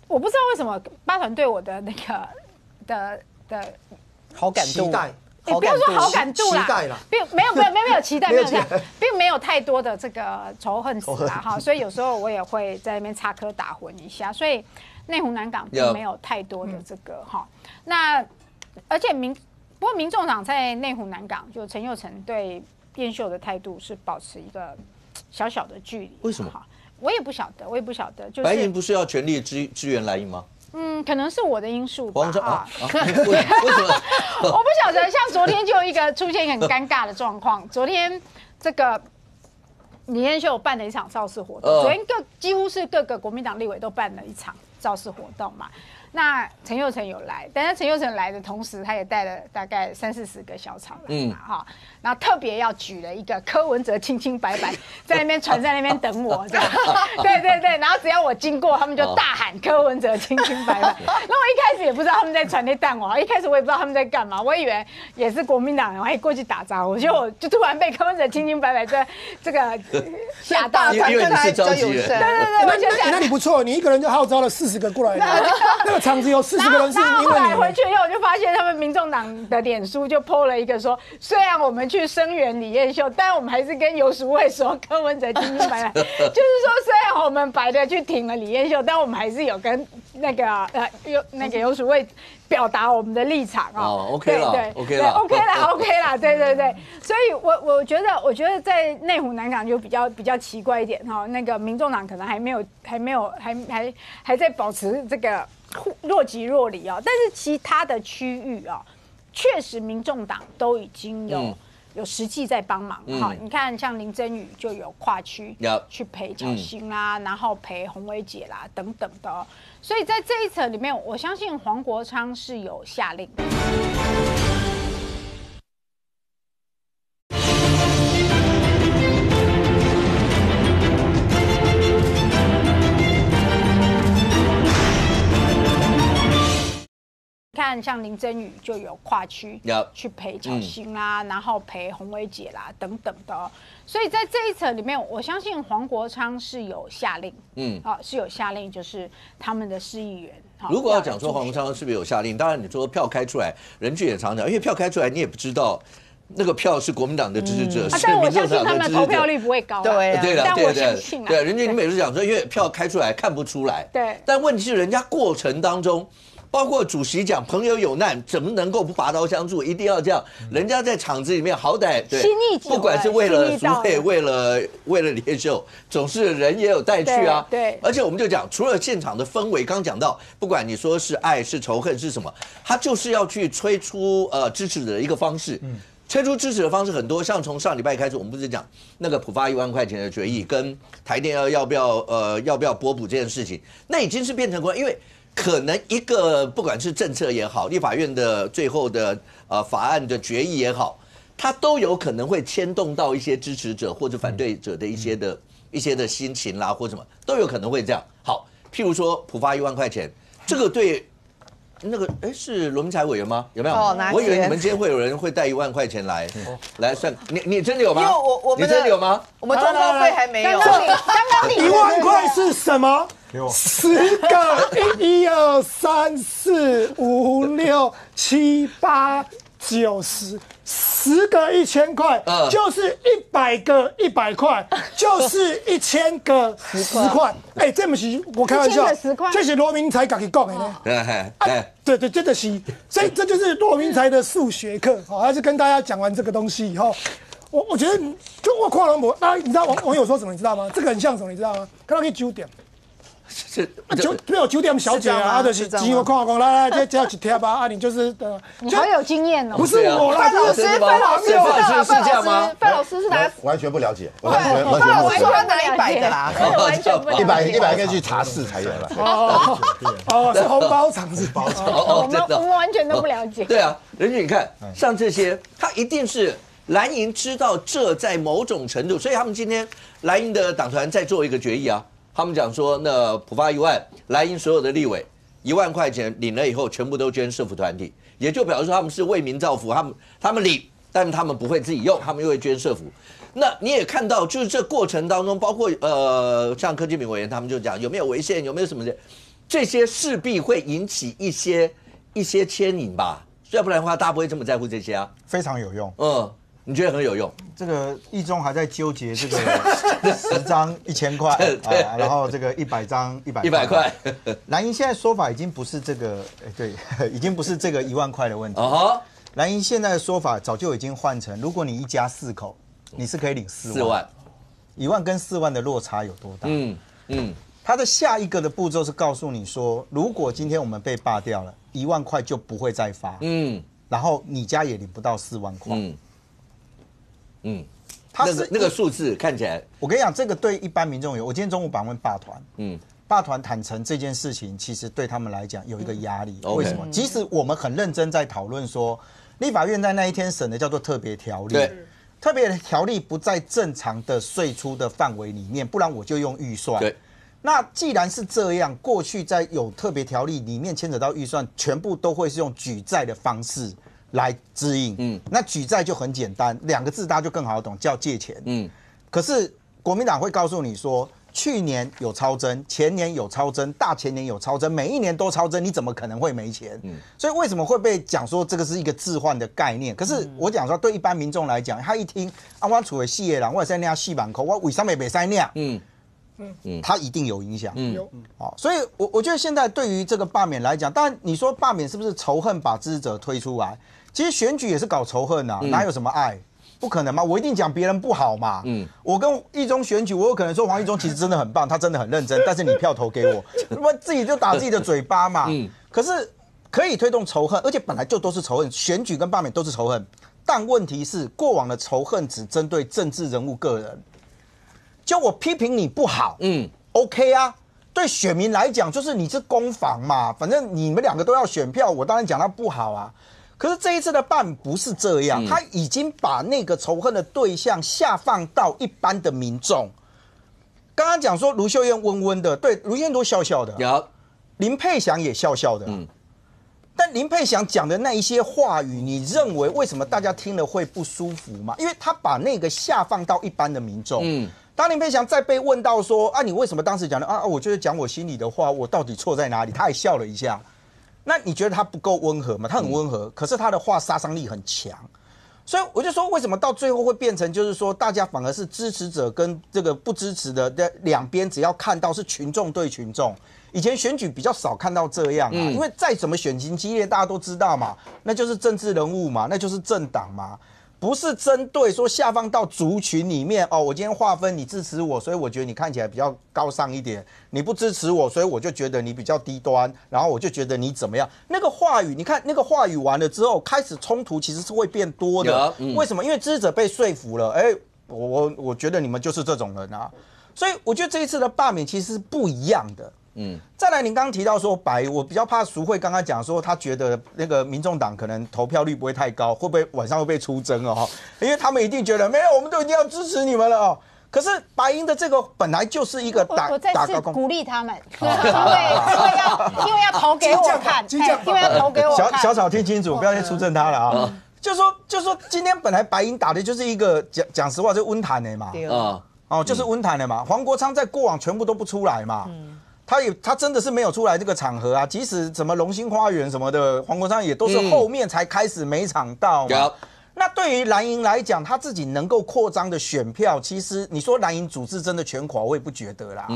我不知道为什么罢团对我的那个的好感度，不要说好感度啦，并没有期待，并没有太多的这个仇恨值啦哈，所以有时候我也会在那边插科打诨一下，所以内湖南港并没有太多的这个哈。那而且不过民众党在内湖南港，就陈佑成对燕秀的态度是保持一个小小的距离。为什么？我也不晓得，就是白银不是要全力支援蓝营吗？可能是我的因素吧。为什么？我不晓得。像昨天就有一个出现很尴尬的状况，昨天这个李彦秀办了一场造势活动，昨天几乎是各个国民党立委都办了一场造势活动嘛。那陈佑成有来，但是陈佑成来的同时，他也带了大概30-40个小草来嘛，哈，然后特别要举了一个柯文哲清清白白在那边传在那边等我，这样，对，然后只要我经过，他们就大喊柯文哲清清白白。那我一开始也不知道他们在传那弹我，一开始我也不知道他们在干嘛，我以为也是国民党人，我还过去打招呼，结果就突然被柯文哲清清白白这个吓到，因为你是召集人，对，我就想，那你不错，你一个人就号召了40个过来。场子有40个人是因为你。后来回去以后，我就发现他们民众党的脸书就 po 了一个说，虽然我们去声援李彦秀，但我们还是跟游淑慧说柯文哲清清白白，就是说虽然我们白的去挺了李彦秀，但我们还是有跟那个游淑慧表达我们的立场哦。OK 了，OK 了，OK 啦，对。所以我觉得在内湖南港就比较奇怪一点哈，那个民众党可能还在保持这个若即若离哦，但是其他的区域哦，确实民众党都已经有实际在帮忙哈。你看像林珍宇就有跨区去陪巧芯啦，然后陪洪薇姐啦等等的哦。所以在这一层里面，我相信黄国昌是有下令的。看像林珍宇就有跨区去陪巧芯啦，然后陪洪薇姐啦等等的哦。所以在这一层里面，我相信黄国昌是有下令，是有下令，就是他们的市议员。如果要讲说黄国昌是不是有下令，当然你说票开出来，人俊也常讲，因为票开出来你也不知道。那个票是国民党的支持者，是民众党的支持者，但我相信他们投票率不会高。对了，但我相信对，人俊你每次讲说，因为票开出来看不出来，对。但问题是人家过程当中，包括主席讲朋友有难，怎么能够不拔刀相助？一定要这样。人家在场子里面好歹对，不管是为了苏佩，为了连秀，总是人也有带去啊。对。而且我们就讲，除了现场的氛围，刚讲到，不管你说是爱是仇恨是什么，他就是要去催出支持者的一个方式。推出支持的方式很多，像从上礼拜开始，我们不是讲那个普发1万块钱的决议，跟台电要不要拨补这件事情，那已经是变成因为可能一个不管是政策也好，立法院的最后的法案的决议也好，它都有可能会牵动到一些支持者或者反对者的一些的心情啦，或什么都有可能会这样。好，譬如说普发1万块钱，这个对。那个是罗明才委员吗？有没有？我以为你们今天会有人会带1万块钱来算，你真的有吗？因为你真的有吗？我们通报费还没有。刚刚你1万块是什么？10个，1、2、3、4、5、6、7、8、9、10个1000块，就是100个100块，就是1000个10块。这不是我开玩笑，这是罗明才自己讲的呢。对，真的是，所以这就是罗明才的数学课。他是跟大家讲完这个东西以后，我觉得就我看了你知道网友说什么？你知道吗？这个很像什么？你知道吗？看到去9点。没有酒店小姐啊，就是几个看来这要去贴吧你就是你好有经验哦。不是我啦，范老师是这样吗？范老师是拿完全不了解，完全陌生，拿100的啦，完全不了解。100个去查市才有了。是红包场子，我们完全都不了解。对啊，人俊你看，像这些，他一定是蓝营知道这在某种程度，所以他们今天蓝营的党团在做一个决议啊。他们讲说，那普发1万，蓝营所有的立委1万块钱领了以后，全部都捐社福团体，也就表示说他们是为民造福，他们领，但是他们不会自己用，他们又会捐社福。那你也看到，就是这过程当中，包括像柯建铭委员他们就讲有没有违宪，有没有什么的，这些势必会引起一些牵引吧，要不然的话，大家不会这么在乎这些啊。非常有用。你觉得很有用？这个议中还在纠结这个10张1000块然后这个100张100块。蓝营现在说法已经不是这个，对，已经不是这个1万块的问题。蓝营现在的说法早就已经换成，如果你一家4口，你是可以领4万。1万跟4万的落差有多大？他的下一个的步骤是告诉你说，如果今天我们被罢掉了，1万块就不会再发。然后你家也领不到4万块。那个数字看起来，我跟你讲，这个对一般民众我今天中午访问罢团，罢团坦诚这件事情，其实对他们来讲有一个压力。为什么？即使我们很认真在讨论说，立法院在那一天审的叫做特别条例，特别条例不在正常的税出的范围里面，不然我就用预算。那既然是这样，过去在有特别条例里面牵扯到预算，全部都会是用举债的方式来支应。那举债就很简单，2个字大家就更好懂，叫借钱。可是国民党会告诉你说，去年有超增，前年有超增，大前年有超增，每一年都超增，你怎么可能会没钱？所以为什么会被讲说这个是一个置换的概念？可是我讲说，对一般民众来讲，他一听我厝的4个人，我在那4万块，我为什么没在那？它一定有影响。有好，所以我觉得现在对于这个罢免来讲，当然你说罢免是不是仇恨把支持者推出来？其实选举也是搞仇恨啊，哪有什么爱？不可能嘛！我一定讲别人不好嘛。我跟一中选举，我有可能说黄一中其实真的很棒，他真的很认真，但是你票投给我，我自己就打自己的嘴巴嘛。可是可以推动仇恨，而且本来就都是仇恨，选举跟罢免都是仇恨。但问题是，过往的仇恨只针对政治人物个人，就我批评你不好，OK 啊。对选民来讲，就是你是攻防嘛，反正你们两个都要选票，我当然讲他不好啊。可是这一次的罢免不是这样，他已经把那个仇恨的对象下放到一般的民众。刚刚讲说卢秀燕温温的，对，卢秀燕都笑笑的，有林佩祥也笑笑的，但林佩祥讲的那一些话语，你认为为什么大家听了会不舒服吗？因为他把那个下放到一般的民众。当林佩祥再被问到说啊，你为什么当时讲的啊？我就是讲我心里的话，我到底错在哪里？他还笑了一下。那你觉得他不够温和吗？他很温和，可是他的话杀伤力很强，所以我就说，为什么到最后会变成就是说，大家反而是支持者跟这个不支持的两边，只要看到是群众对群众。以前选举比较少看到这样啊，因为再怎么选情激烈，大家都知道嘛，那就是政治人物嘛，那就是政党嘛。不是针对说下放到族群里面哦，我今天划分你支持我，所以我觉得你看起来比较高尚一点；你不支持我，所以我就觉得你比较低端，然后我就觉得你怎么样？那个话语，你看那个话语完了之后，开始冲突其实是会变多的。为什么？因为支持者被说服了，我觉得你们就是这种人啊，所以我觉得这一次的罢免其实是不一样的。再来，您刚刚提到说我比较怕淑慧刚刚讲说，他觉得那个民众党可能投票率不会太高，会不会晚上会被出征哦？因为他们一定觉得没有，我们都已经要支持你们了哦。可是白银的这个本来就是一个我再次鼓励他们，因为要投给我看，因为要投给我看。小草听清楚，不要再出征他了啊！就说今天本来白银打的就是一个讲实话，就温谈的嘛，就是温谈的嘛。黄国昌在过往全部都不出来嘛。他真的是没有出来这个场合啊，即使什么龙兴花园什么的，黄国昌也都是后面才开始每场到嘛。那对于蓝营来讲，他自己能够扩张的选票，其实你说蓝营组织真的全垮，我也不觉得啦。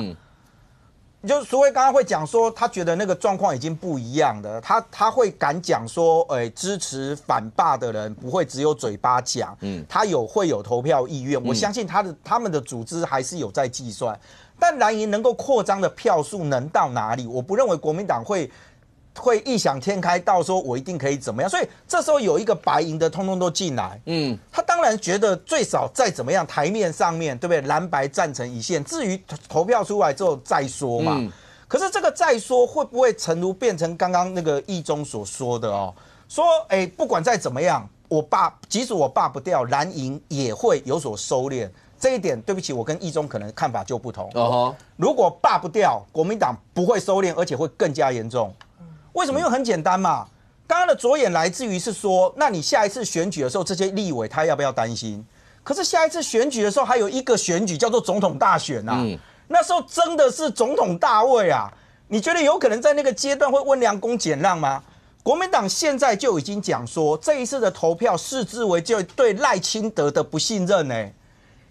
就淑慧刚刚会讲说，他觉得那个状况已经不一样了，他会敢讲说，支持反罢的人不会只有嘴巴讲，他会有投票意愿，我相信他们的组织还是有在计算。但蓝营能够扩张的票数能到哪里？我不认为国民党会异想天开到说我一定可以怎么样，所以这时候有一个白银的通通都进来，他当然觉得最少再怎么样台面上面对不对？蓝白站成一线，至于投票出来之后再说嘛。可是这个再说会不会诚如变成刚刚那个议中所说的哦？说不管再怎么样，即使我罢不掉，蓝营也会有所收敛。这一点，对不起，我跟议中可能看法就不同。如果罢不掉，国民党不会收敛，而且会更加严重。为什么？因为很简单嘛。刚刚的着眼来自于是说，那你下一次选举的时候，这些立委他要不要担心？可是下一次选举的时候，还有一个选举叫做总统大选啊。那时候真的是总统大位啊。你觉得有可能在那个阶段会温良恭俭让吗？国民党现在就已经讲说，这一次的投票视之为就对赖清德的不信任呢。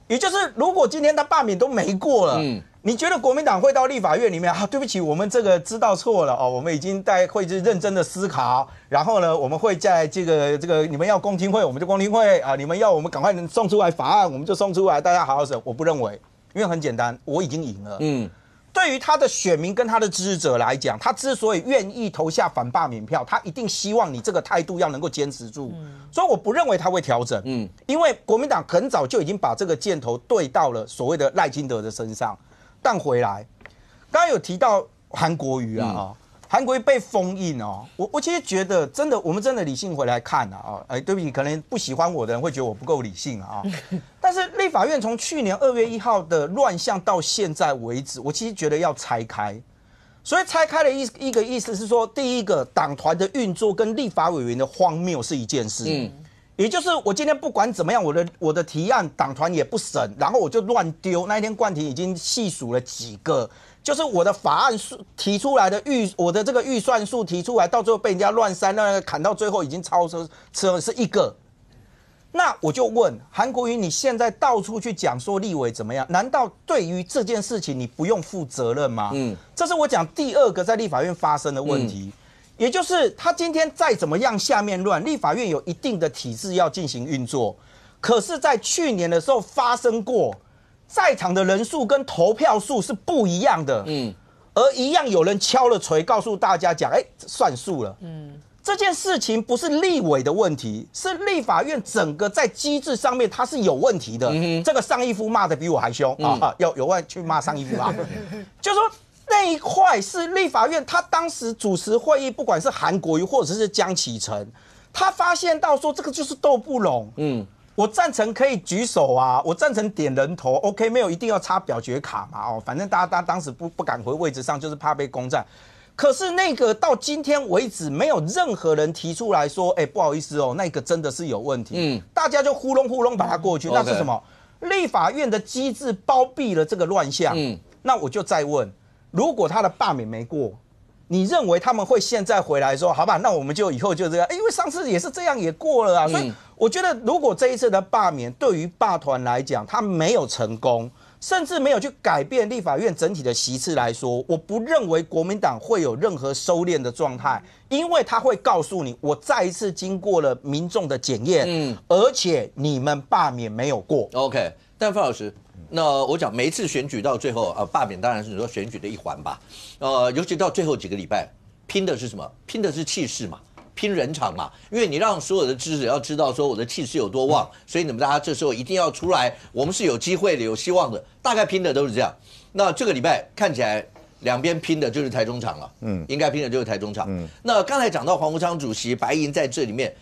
也就是，如果今天他罢免都没过了，你觉得国民党会到立法院里面啊？对不起，我们这个知道错了哦，我们已经会认真的思考，然后呢，我们会在这个你们要公听会，我们就公听会啊，你们要我们赶快送出来法案，我们就送出来，大家好好审。我不认为，因为很简单，我已经赢了。对于他的选民跟他的支持者来讲，他之所以愿意投下反罢免票，他一定希望你这个态度要能够坚持住。所以我不认为他会调整。因为国民党很早就已经把这个箭头对到了所谓的赖清德的身上。但回来，刚刚有提到韩国瑜啊，韩国瑜被封印哦，我其实觉得真的，我们真的理性回来看啊，对不起，可能不喜欢我的人会觉得我不够理性啊。但是立法院从去年2月1号的乱象到现在为止，我其实觉得要拆开。所以拆开的一个意思是说，第一个党团的运作跟立法委员的荒谬是一件事。也就是我今天不管怎么样，我的提案党团也不审，然后我就乱丢。那一天冠廷已经细数了几个，就是我的法案提出来的我的这个预算数提出来，到最后被人家乱删，那砍到最后已经超车是一个。那我就问韩国瑜，你现在到处去讲说立委怎么样？难道对于这件事情你不用负责任吗？这是我讲第二个在立法院发生的问题。也就是他今天再怎么样下面乱，立法院有一定的体制要进行运作。可是，在去年的时候发生过，在场的人数跟投票数是不一样的。而一样有人敲了锤，告诉大家讲，算数了。这件事情不是立委的问题，是立法院整个在机制上面它是有问题的。这个上一夫骂的比我还凶有万去骂上一夫啊，就是说。那一块是立法院，他当时主持会议，不管是韩国瑜或者是江启臣，他发现到说这个就是斗不拢。我赞成可以举手啊，我赞成点人头 ，OK， 没有一定要插表决卡嘛，反正大家当时不敢回位置上，就是怕被攻占。可是那个到今天为止，没有任何人提出来说，不好意思哦，那个真的是有问题。大家就呼隆把它过去，那是什么？立法院的机制包庇了这个乱象。那我就再问。如果他的罢免没过，你认为他们会现在回来说，好吧，那我们就以后就这样？因为上次也是这样，也过了啊。所以我觉得，如果这一次的罢免对于罢团来讲，他没有成功，甚至没有去改变立法院整体的席次来说，我不认为国民党会有任何收敛的状态，因为他会告诉你，我再一次经过了民众的检验，而且你们罢免没有过。OK， 但范老师。那我讲每一次选举到最后罢免当然是你说选举的一环吧，尤其到最后几个礼拜，拼的是什么？拼的是气势嘛，拼人场嘛。因为你让所有的支持者要知道说我的气势有多旺，所以你们大家这时候一定要出来，我们是有机会的、有希望的。大概拼的都是这样。那这个礼拜看起来两边拼的就是台中场了，应该拼的就是台中场。那刚才讲到黄国昌主席、白银在这里面，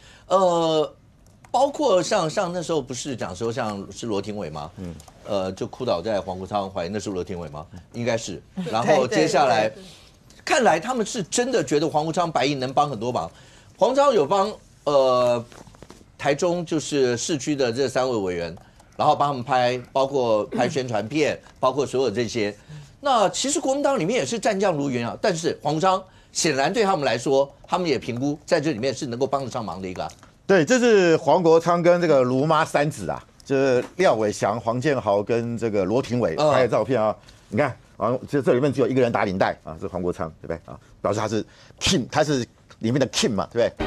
包括像那时候不是讲说像是罗廷伟吗？就哭倒在黄国昌怀疑那是罗廷伟吗？应该是。然后接下来，看来他们是真的觉得黄国昌、白银能帮很多忙。黄国昌有帮台中就是市区的这3位委员，然后帮他们拍，包括拍宣传片，包括所有这些。那其实国民党里面也是战将如云啊，但是黄国昌显然对他们来说，他们也评估在这里面是能够帮得上忙的一个。对，这是黄国昌跟这个卢妈三子啊，就是廖伟翔、黄建豪跟这个罗廷伟拍的照片啊。你看，这里面只有一个人打领带啊，是黄国昌，对不对啊？表示他是 King， 他是里面的 King 嘛，对不对？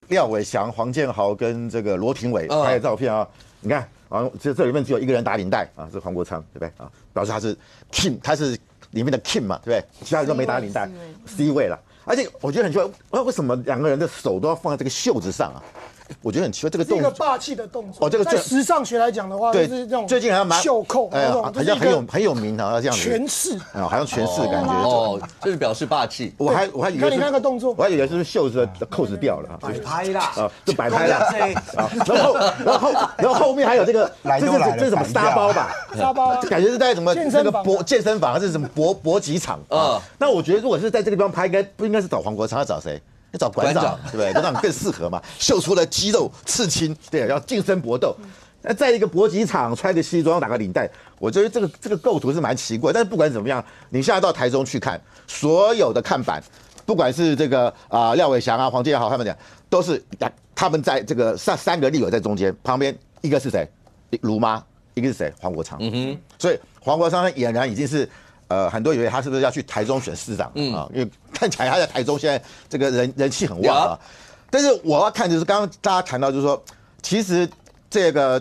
廖伟翔、黄建豪跟这个罗廷伟拍的照片啊，你看，这里面只有一个人打领带啊，是黄国昌，对不对啊？表示他是 King， 他是里面的 King 嘛，对不对？其他人都没打领带 ，C 位了。而且我觉得很奇怪，为什么两个人的手都要放在这个袖子上啊？我觉得很奇怪，这个动作，一个霸气的动作。这个在时尚学来讲的话，对，就是这种最近好像蛮袖扣，好像很有名啊，这样子权势好像权势感觉。这是表示霸气。我还以为你看那个动作，我还以为是袖子的扣子掉了，摆拍啦，就摆拍啦。然后后面还有这个，这是什么沙包吧？沙包，感觉是在什么那个健身房还是什么搏击场啊？那我觉得如果是在这个地方拍，不应该是找黄国昌，要找谁？要找馆长，对不对？馆长更适合嘛，秀出了肌肉刺青，对，要近身搏斗。那在一个搏击场穿个西装打个领带，我觉得这个构图是蛮奇怪。但是不管怎么样，你现在到台中去看，所有的看板，不管是这个廖伟翔啊、黄建豪他们讲，都是他们在这个三个立委在中间，旁边一个是谁？卢妈，一个是谁？黄国昌。所以黄国昌俨然已经是。很多以为他是不是要去台中选市长啊？因为看起来他在台中现在这个人气很旺啊。但是我要看就是刚刚大家谈到就是说，其实这个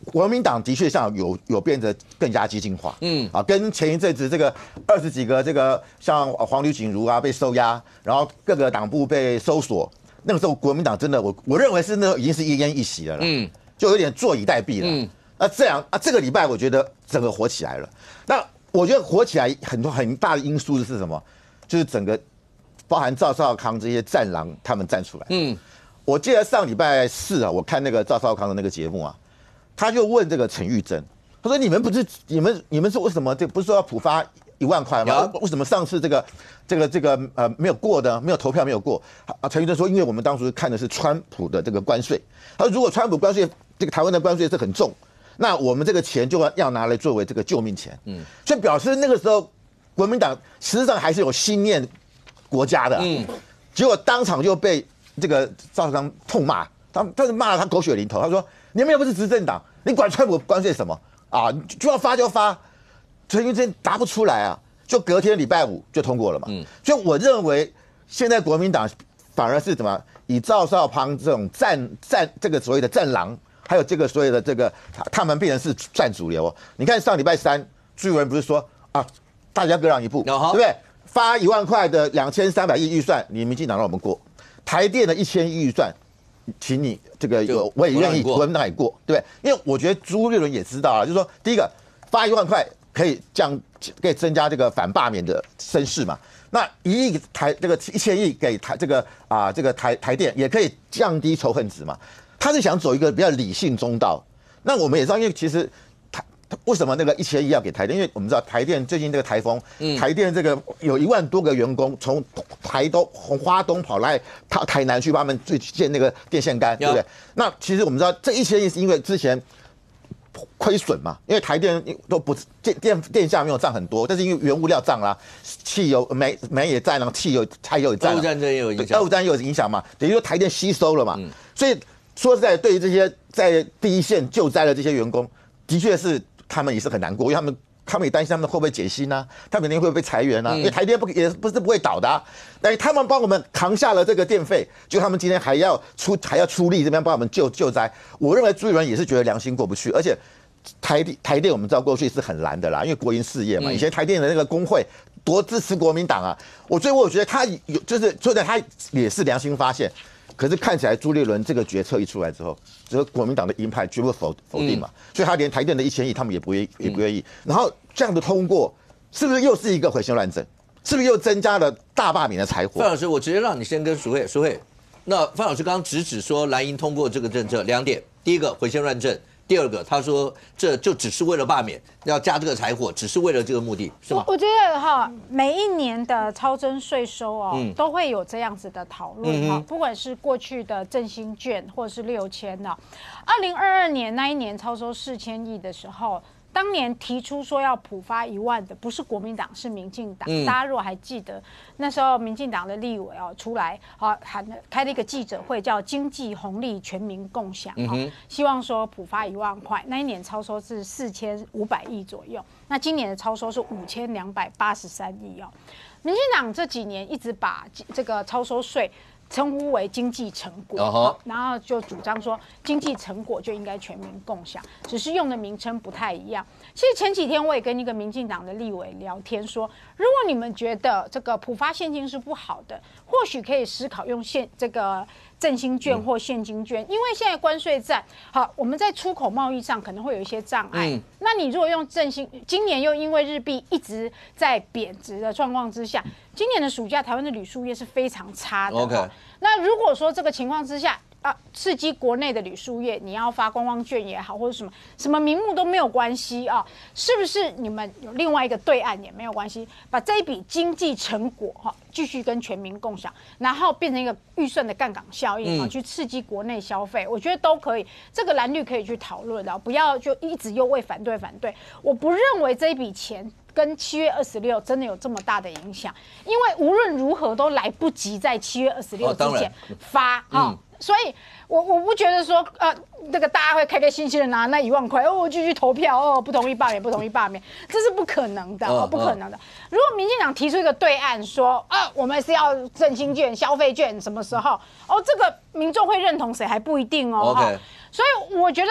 国民党的确像有变得更加激进化，跟前一阵子这个20几个这个像黄吕锦如啊被收押，然后各个党部被搜索，那个时候国民党真的我认为是那已经是奄奄一息了啦，就有点坐以待毙了。那这样这个礼拜我觉得整个火起来了。那我觉得火起来很大的因素是什么？就是整个包含赵少康这些战狼他们站出来。我记得上礼拜4啊，我看那个赵少康的那个节目啊，他就问这个陈玉珍，他说你们是为什么不是说要普发1万块吗？为什么上次这个没有过的，没有投票没有过？陈玉珍说，因为我们当初看的是川普的这个关税，他说如果川普关税这个台湾的关税是很重。那我们这个钱就要拿来作为这个救命钱。所以表示那个时候国民党实际上还是有心念国家的。结果当场就被这个赵少康痛骂，他是骂了他狗血淋头，他说你们又不是执政党，你管川普关税什么啊？就要发就发，陈云真答不出来啊，就隔天礼拜五就通过了嘛。所以我认为现在国民党反而是怎么以赵少康这种这个所谓的战狼，还有这个所谓的这个他们变成是战主流。你看上礼拜三朱立伦不是说啊，大家各让一步，对不对？发1万块的2300亿预算，你民进党让我们过；台电的1000亿预算，请你这个我也愿意，国民党也过，对不对？因为我觉得朱立伦也知道啊，就是说第一个发1万块可以可以增加这个反罢免的声势嘛。那1亿这个1000亿给这个台电也可以降低仇恨值嘛。他是想走一个比较理性中道。那我们也知道，因为其实为什么那个1000亿要给台电？因为我们知道台电最近这个台风，台电这个有1万多个员工从花东跑来台南去帮他们建那个电线杆，对不对？那其实我们知道这1000亿是因为之前亏损嘛，因为台电都不电价没有涨很多，但是因为原物料涨啦，汽油煤也涨了，柴油也涨了，俄乌战争也有影响，俄乌战争也有影响嘛，等于说台电吸收了嘛，所以说实在对于这些在第一线救灾的这些员工，的确是他们也是很难过，因为他们也担心他们会不会减薪啊，他们明天会不会被裁员啊？因为台电也不是不会倒的啊，但是他们帮我们扛下了这个电费，就他们今天还要出力这边帮我们救灾。我认为朱立伦也是觉得良心过不去，而且台电我们知道过去是很蓝的啦，因为国营事业嘛，以前台电的那个工会多支持国民党啊，所以我觉得他有就是说的他也是良心发现。可是看起来朱立伦这个决策一出来之后，这个国民党的鹰派全部否定嘛，所以他连台电的1000亿他们也不愿意。然后这样的通过，是不是又是一个毁宪乱政？是不是又增加了大罢免的柴火？范老师，我直接让你先跟淑慧。那范老师刚刚直指说蓝营通过这个政策2点，第一个毁宪乱政。第二个，他说这就只是为了罢免，要加这个柴火，只是为了这个目的，是吗？我觉得哈，每一年的超征税收哦，都会有这样子的讨论哈，不管是过去的振兴券或者是6000呢，2022年那一年超收4000亿的时候。当年提出说要普发1万的不是国民党，是民进党。大家如果还记得，那时候民进党的立委出来开了一个记者会，叫经济红利全民共享，希望说普发1万块。那一年超收是4500亿左右，那今年的超收是5283亿哦。民进党这几年一直把这个超收税称呼为经济成果，然后就主张说经济成果就应该全民共享，只是用的名称不太一样。其实前几天我也跟一个民进党的立委聊天说，如果你们觉得这个普发现金是不好的，或许可以思考用这个振兴券或现金券，因为现在关税战，好，我们在出口贸易上可能会有一些障碍。那你如果用振兴，今年又因为日币一直在贬值的状况之下，今年的暑假台湾的旅宿业是非常差的。Okay. 那如果说这个情况之下刺激国内的旅宿业，你要发观光券也好，或者什么名目都没有关系啊，是不是你们有另外一个对岸也没有关系，把这一笔经济成果继续跟全民共享，然后变成一个预算的杠杆效应去刺激国内消费，我觉得都可以，这个蓝绿可以去讨论的，不要就一直又为反对。我不认为这一笔钱跟7月26真的有这么大的影响，因为无论如何都来不及在7月26之前发所以我不觉得说那个大家会开开心心的拿那1万块我继续投票不同意罢免，这是不可能的不可能的。如果民进党提出一个对案说我们是要振兴券、消费券，什么时候这个民众会认同谁还不一定okay. 所以我觉得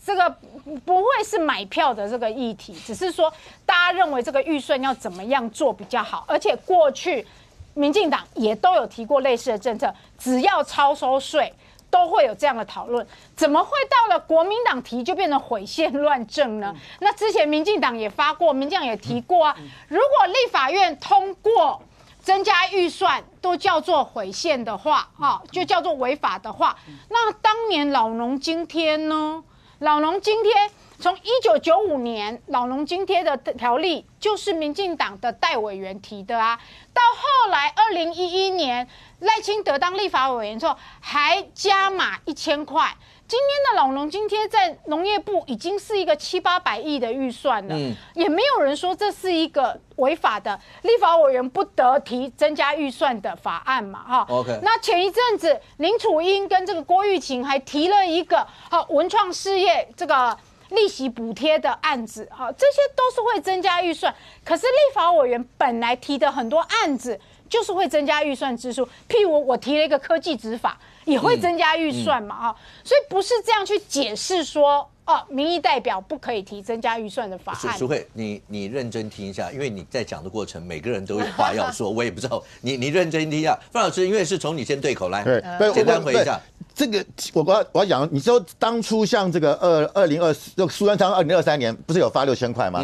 这个不会是买票的这个议题，只是说大家认为这个预算要怎么样做比较好，而且过去民进党也都有提过类似的政策，只要超收税都会有这样的讨论，怎么会到了国民党提就变成毁宪乱政呢？那之前民进党也发过，民进党也提过啊，如果立法院通过增加预算都叫做毁宪的话就叫做违法的话，那当年老农津贴呢？老农津贴从1995年老农津贴的条例就是民进党的代委员提的啊，到后来2011年赖清德当立法委员之后还加码1000块，今天的老农津贴在农业部已经是一个700-800亿的预算了，也没有人说这是一个违法的，立法委员不得提增加预算的法案嘛，哈。OK。那前一阵子林楚英跟这个郭玉琴还提了一个文创事业这个利息补贴的案子，哈，这些都是会增加预算。可是立法委员本来提的很多案子就是会增加预算支出，譬如我提了一个科技执法。也会增加预算嘛，所以不是这样去解释说，民意代表不可以提增加预算的法案。淑慧，你认真听一下，因为你在讲的过程，每个人都有话要说，我也不知道，你认真听一下。范老师，因为是从你先对口来，简单回一下。这个我要讲，你说当初像这个2024苏贞昌2023年不是有发6000块吗？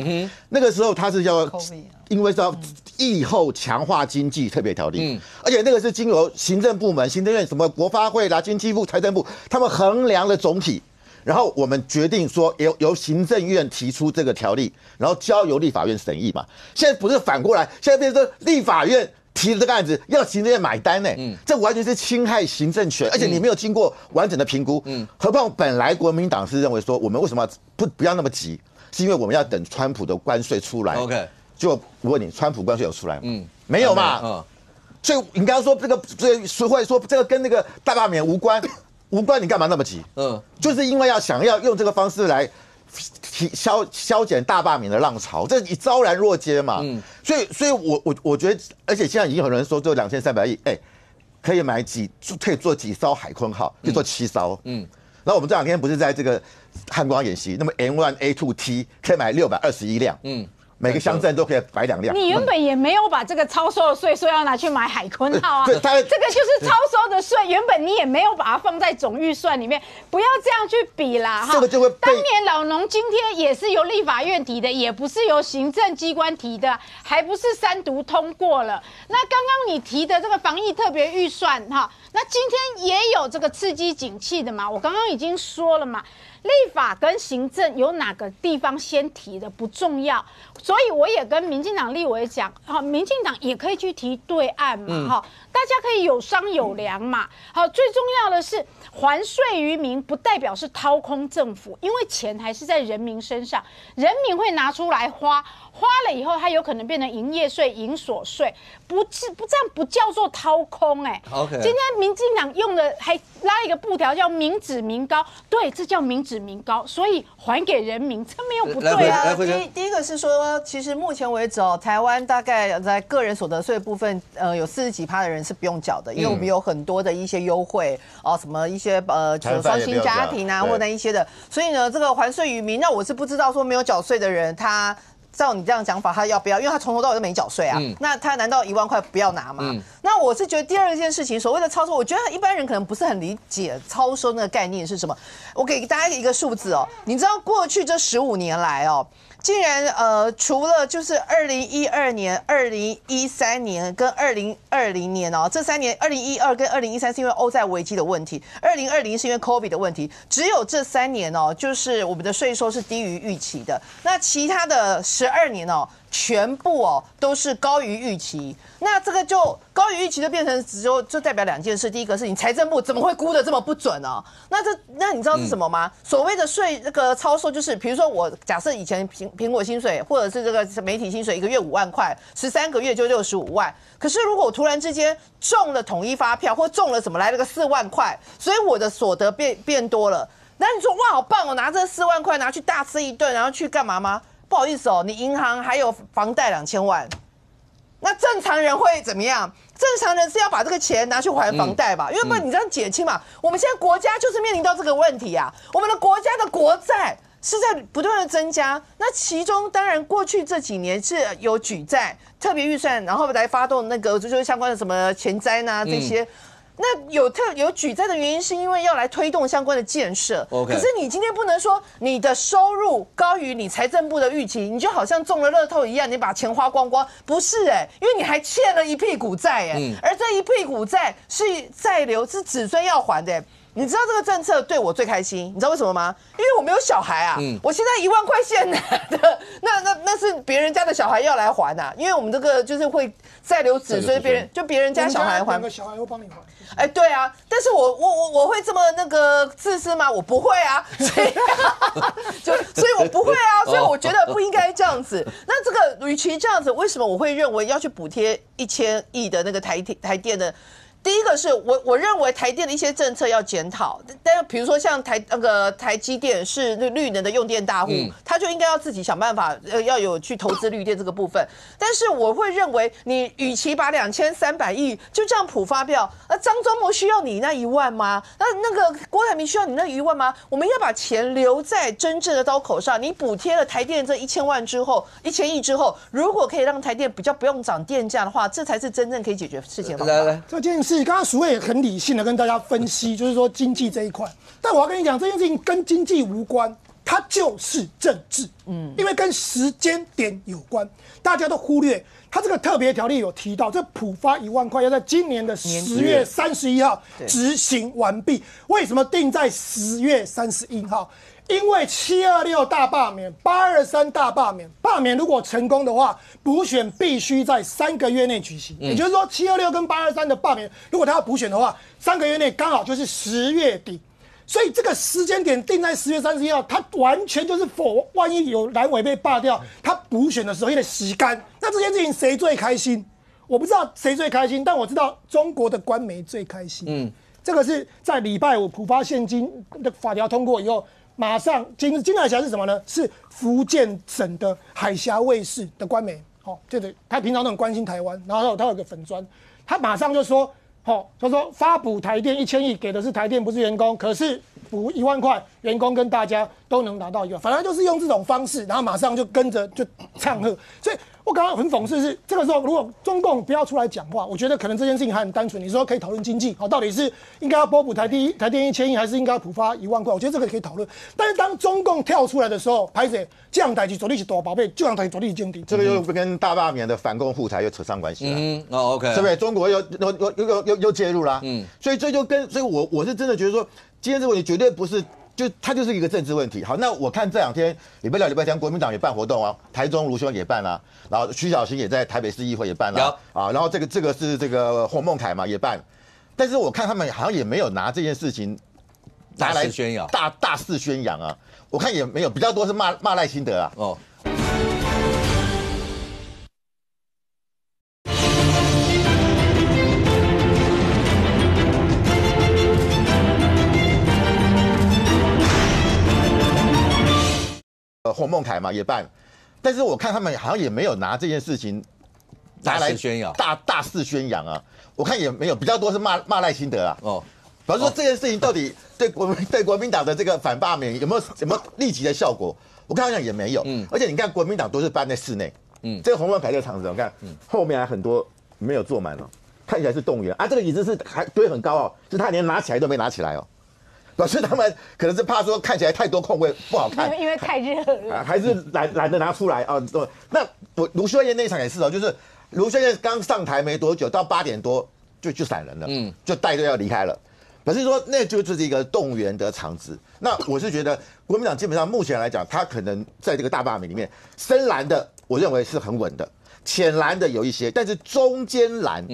那个时候他是要因为是要疫后强化经济特别条例，而且那个是经由行政部门、行政院什么国发会啦、经济部、财政部他们衡量了总体，然后我们决定说由行政院提出这个条例，然后交由立法院审议嘛。现在不是反过来，现在变成立法院提的这个案子要行政院买单呢，这完全是侵害行政权，而且你没有经过完整的评估。何况本来国民党是认为说，我们为什么不要那么急，是因为我们要等川普的关税出来。OK， 就我问你，川普关税有出来吗？没有嘛。所以你刚刚说这个苏慧说这个跟那个大罢免无关，你干嘛那么急？就是因为想要用这个方式来消减大罢免的浪潮，这你昭然若揭嘛。所以我觉得，而且现在已经有人说，这2300亿，可以可以做几艘海鲲号，可以做7艘。然后我们这2天不是在这个汉光演习，那么 M1A2T 可以买621辆。每个乡镇都可以摆2辆。你原本也没有把这个超收的税说要拿去买海鲲号啊，这个就是超收的税，原本你也没有把它放在总预算里面，不要这样去比啦哈。这个就会当年老农津贴也是由立法院提的，也不是由行政机关提的，还不是3读通过了。那刚刚你提的这个防疫特别预算哈，那今天也有这个刺激景气的嘛，我刚刚已经说了嘛。立法跟行政有哪个地方先提的不重要，所以我也跟民进党立委讲，民进党也可以去提对岸嘛，大家可以有商有量嘛。好，最重要的是还税于民，不代表是掏空政府，因为钱还是在人民身上，人民会拿出来花了以后，它有可能变成营业税、营所税，不这样不叫做掏空OK， 今天民进党用的还拉一个布条叫民脂民膏，对，这叫民脂民膏，所以还给人民，这没有不对啊。第一个是说，其实目前为止台湾大概在个人所得税部分，有40几%的人是不用缴的，因为我们有很多的一些优惠什么一些双薪家庭啊，或者一些的，所以呢，这个还税于民，那我是不知道说没有缴税的人他。照你这样讲法，他要不要？因为他从头到尾都没缴税啊。那他难道1万块不要拿吗？那我是觉得第二件事情，所谓的超收，我觉得一般人可能不是很理解超收那个概念是什么。我给大家一个数字哦，你知道过去这15年来竟然除了就是2012年、2013年跟2020年这3年，2012跟2013是因为欧债危机的问题，2020是因为 COVID 的问题，只有这3年就是我们的税收是低于预期的。那其他的12年全部都是高于预期。那这个就高于预期就变成就代表2件事，第一个是你财政部怎么会估得这么不准呢？那你知道是什么吗？所谓的税这个超收就是，比如说我假设以前苹果薪水或者是这个媒体薪水1个月5万块，13个月就65万。可是如果我突然之间中了统一发票或中了什么来了个4万块，所以我的所得变多了。那你说哇好棒拿这4万块拿去大吃一顿，然后去干嘛吗？不好意思你银行还有房贷2000万。那正常人会怎么样？正常人是要把这个钱拿去还房贷吧，因为不然你这样减轻嘛。我们现在国家就是面临到这个问题啊，我们的国家的国债是在不断的增加。那其中当然过去这几年是有举债特别预算，然后来发动那个就是相关的什么前瞻啊这些。那有举债的原因是因为要来推动相关的建设。可是你今天不能说你的收入高于你财政部的预期，你就好像中了乐透一样，你把钱花光光，不是因为你还欠了一屁股债而这一屁股债是债留是子孙要还的你知道这个政策对我最开心，你知道为什么吗？因为我没有小孩啊，我现在1万块现拿的，那是别人家的小孩要来还啊，因为我们这个就是会再留子孙，别人家小孩还，两个小孩会帮你还。哎，对啊，但是我会这么那个自私吗？我不会啊，所以我不会啊，所以我觉得不应该这样子。那这个与其这样子，为什么我会认为要去补贴1000亿的那个台电的？第一个是我认为台电的一些政策要检讨，但是比如说像台积电是那绿能的用电大户，他就应该要自己想办法，要有去投资绿电这个部分。但是我会认为，你与其把2300亿就这样普发票，张忠谋需要你那1万吗？那个郭台铭需要你那1万吗？我们要把钱留在真正的刀口上。你补贴了台电这1000万之后，1000亿之后，如果可以让台电比较不用涨电价的话，这才是真正可以解决事情的方法。这件事。刚刚淑慧也很理性的跟大家分析，就是说经济这一块，但我要跟你讲，这件事情跟经济无关，它就是政治，因为跟时间点有关，大家都忽略。它这个特别条例有提到，这普发1万块要在今年的10月31号执行完毕。为什么定在10月31号？因为726大罢免、823大罢免，罢免如果成功的话，补选必须在3个月内举行。也就是说，726跟823的罢免，如果他要补选的话，3个月内刚好就是10月底。所以这个时间点定在10月31号，它完全就是万一有蓝委被罢掉，他补选的时候有点时间。那这件事情谁最开心？我不知道谁最开心，但我知道中国的官媒最开心。这个是在礼拜5普发现金的法条通过以后。马上金海峡是什么呢？是福建省的海峡卫视的官媒，就是他平常都很关心台湾，然后他有个粉专，他马上就说，他说发补台电1000亿，给的是台电不是员工，可是补1万块，员工跟大家都能拿到1万，反正就是用这种方式，然后马上就跟着就唱和，所以。我刚刚很讽刺是，这个时候如果中共不要出来讲话，我觉得可能这件事情还很单纯。你说可以讨论经济，到底是应该要拨补台电1000亿，还是应该要普发1万块？我觉得这个可以讨论。但是当中共跳出来的时候，拍谁这样台去做力是大宝贝，这样台做力经济，这个又跟大罢免的反共护台又扯上关系了。OK， 对不对？中国又介入啦。所以这就所以我是真的觉得说，今天这个问题绝对不是。它就是一个政治问题。好，那我看这2天礼拜6、礼拜天，国民党也办活动啊，台中卢秀燕也办啦，然后徐小新也在台北市议会也办啦，然后这个是这个洪孟凯嘛也办，但是我看他们好像也没有拿这件事情拿来宣扬，大肆宣扬啊，我看也没有，比较多是骂赖清德啊。洪孟凯嘛也办，但是我看他们好像也没有拿这件事情拿来宣扬，大肆宣扬啊。我看也没有，比较多是骂赖清德啊。比方说这件事情到底对国民党的这个反罢免有没有立即的效果？我看好像也没有。而且你看国民党都是办在室内。这个洪孟凯这个场子，我看后面还很多没有坐满了，看起来是动员啊。这个椅子是还堆很高哦，是他连拿起来都没拿起来哦。表示他们可能是怕说看起来太多空位不好看，因为太热了，还是懒得拿出来啊。那卢秀燕那一场也是哦，就是卢秀燕刚上台没多久，到8点多就闪人了，就带队要离开了。表示说那就是一个动员的场子。那我是觉得国民党基本上目前来讲，他可能在这个大罢免里面，深蓝的我认为是很稳的，浅蓝的有一些，但是中间蓝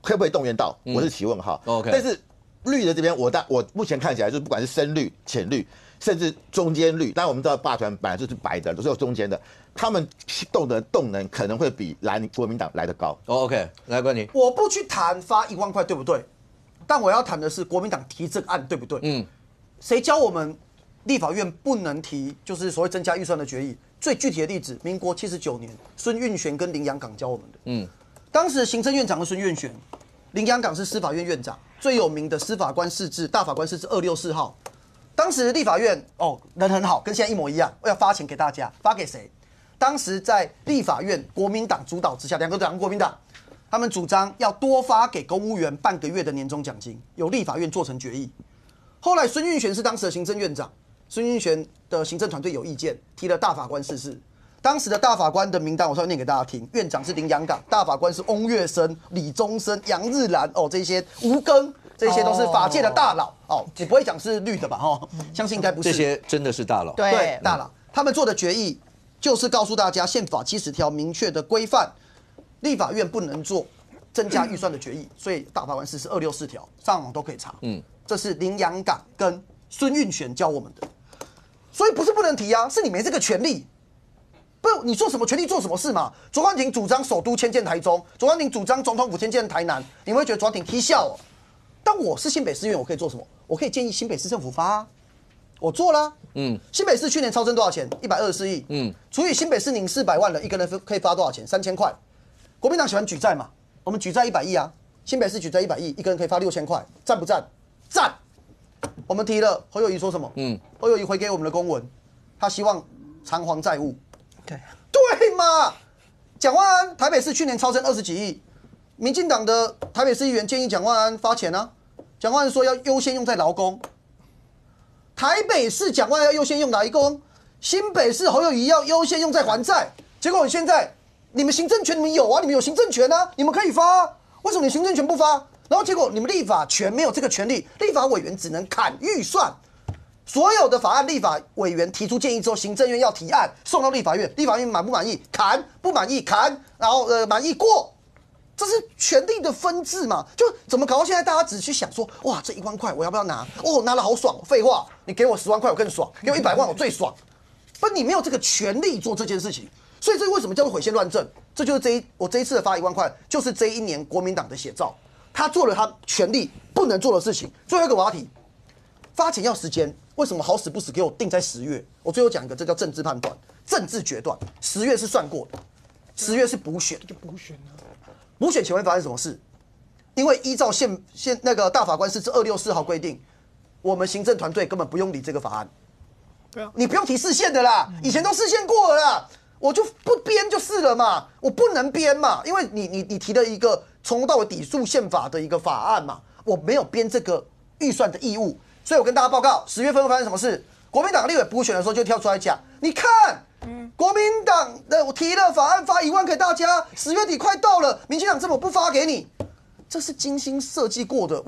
会不会动员到，我是提问号。但是绿的这边，我目前看起来就是不管是深绿、浅绿，甚至中间绿，当然我们知道罢团本来就是白的，都是有中间的，他们动能可能会比国民党来得高。OK， 来冠廷，我不去谈发1万块对不对？但我要谈的是国民党提这个案对不对？谁教我们立法院不能提就是所谓增加预算的决议？最具体的例子，民国79年，孙运璇跟林洋港教我们的。当时行政院长是孙运璇，林洋港是司法院院长。最有名的司法官释字，大法官释字264号，当时立法院人很好，跟现在一模一样，要发钱给大家，发给谁？当时在立法院国民党主导之下，2个党国民党，他们主张要多发给公务员半个月的年终奖金，由立法院做成决议。后来孙运璇是当时的行政院长，孙运璇的行政团队有意见，提了大法官释字。当时的大法官的名单，我稍微念给大家听。院长是林洋港，大法官是翁月生、李宗生、杨日兰，这些吴庚，这些都是法界的大佬哦，也不会讲是绿的吧？哦，相信应该不是。这些真的是大佬。对，大佬，他们做的决议就是告诉大家，宪法70条明确的规范，立法院不能做增加预算的决议，所以大法官是264条，上网都可以查。这是林洋港跟孙运璇教我们的，所以不是不能提啊，是你没这个权利。不，你做什么权利做什么事嘛？卓冠廷主张首都迁建台中，卓冠廷主张总统府迁建台南，你们会觉得卓冠廷踢笑哦。但我是新北市议员，我可以做什么？我可以建议新北市政府发啊，我做了。新北市去年超增多少钱？124亿。除以新北市领400万人，一个人可以发多少钱？3000块。国民党喜欢举债嘛？我们举债100亿啊，新北市举债100亿，一个人可以发6000块，赞不赞？赞。我们提了，侯友宜说什么？侯友宜回给我们的公文，他希望偿还债务。对嘛？蒋万安台北市去年超增20几亿，民进党的台北市议员建议蒋万安发钱啊，蒋万安说要优先用在劳工。台北市蒋万安要优先用劳工，新北市侯友宜要优先用在还债。结果现在你们行政权你们有啊，你们有行政权啊，你们可以发啊，为什么你行政权不发？然后结果你们立法权没有这个权利，立法委员只能砍预算。所有的法案，立法委员提出建议之后，行政院要提案送到立法院，立法院满不满意砍，不满意砍，然后满意过，这是权力的分治嘛？就怎么搞到现在大家只去想说，哇，这1万块我要不要拿？哦，拿了好爽，废话，你给我10万块我更爽，给我100万我最爽。不，你没有这个权利做这件事情，所以这为什么叫做毁宪乱政？这就是我这一次的发1万块，就是这一年国民党的写照，他做了他权力不能做的事情。最后一个我要提，发钱要时间。为什么好死不死给我定在10月？我最后讲一个，这叫政治判断、政治决断。10月是算过的，10月是补选，就补选啊。补选前会发生什么事？因为依照那个大法官是264号规定，我们行政团队根本不用理这个法案。对啊，你不用提释宪的啦，以前都释宪过了啦，我就不编就是了嘛，我不能编嘛，因为你提了一个从头到尾抵触宪法的一个法案嘛，我没有编这个预算的义务。所以我跟大家报告，10月份会发生什么事？国民党立委补选的时候就跳出来讲，你看，国民党的我提了法案发1万给大家，10月底快到了，民进党怎么不发给你？这是精心设计过的。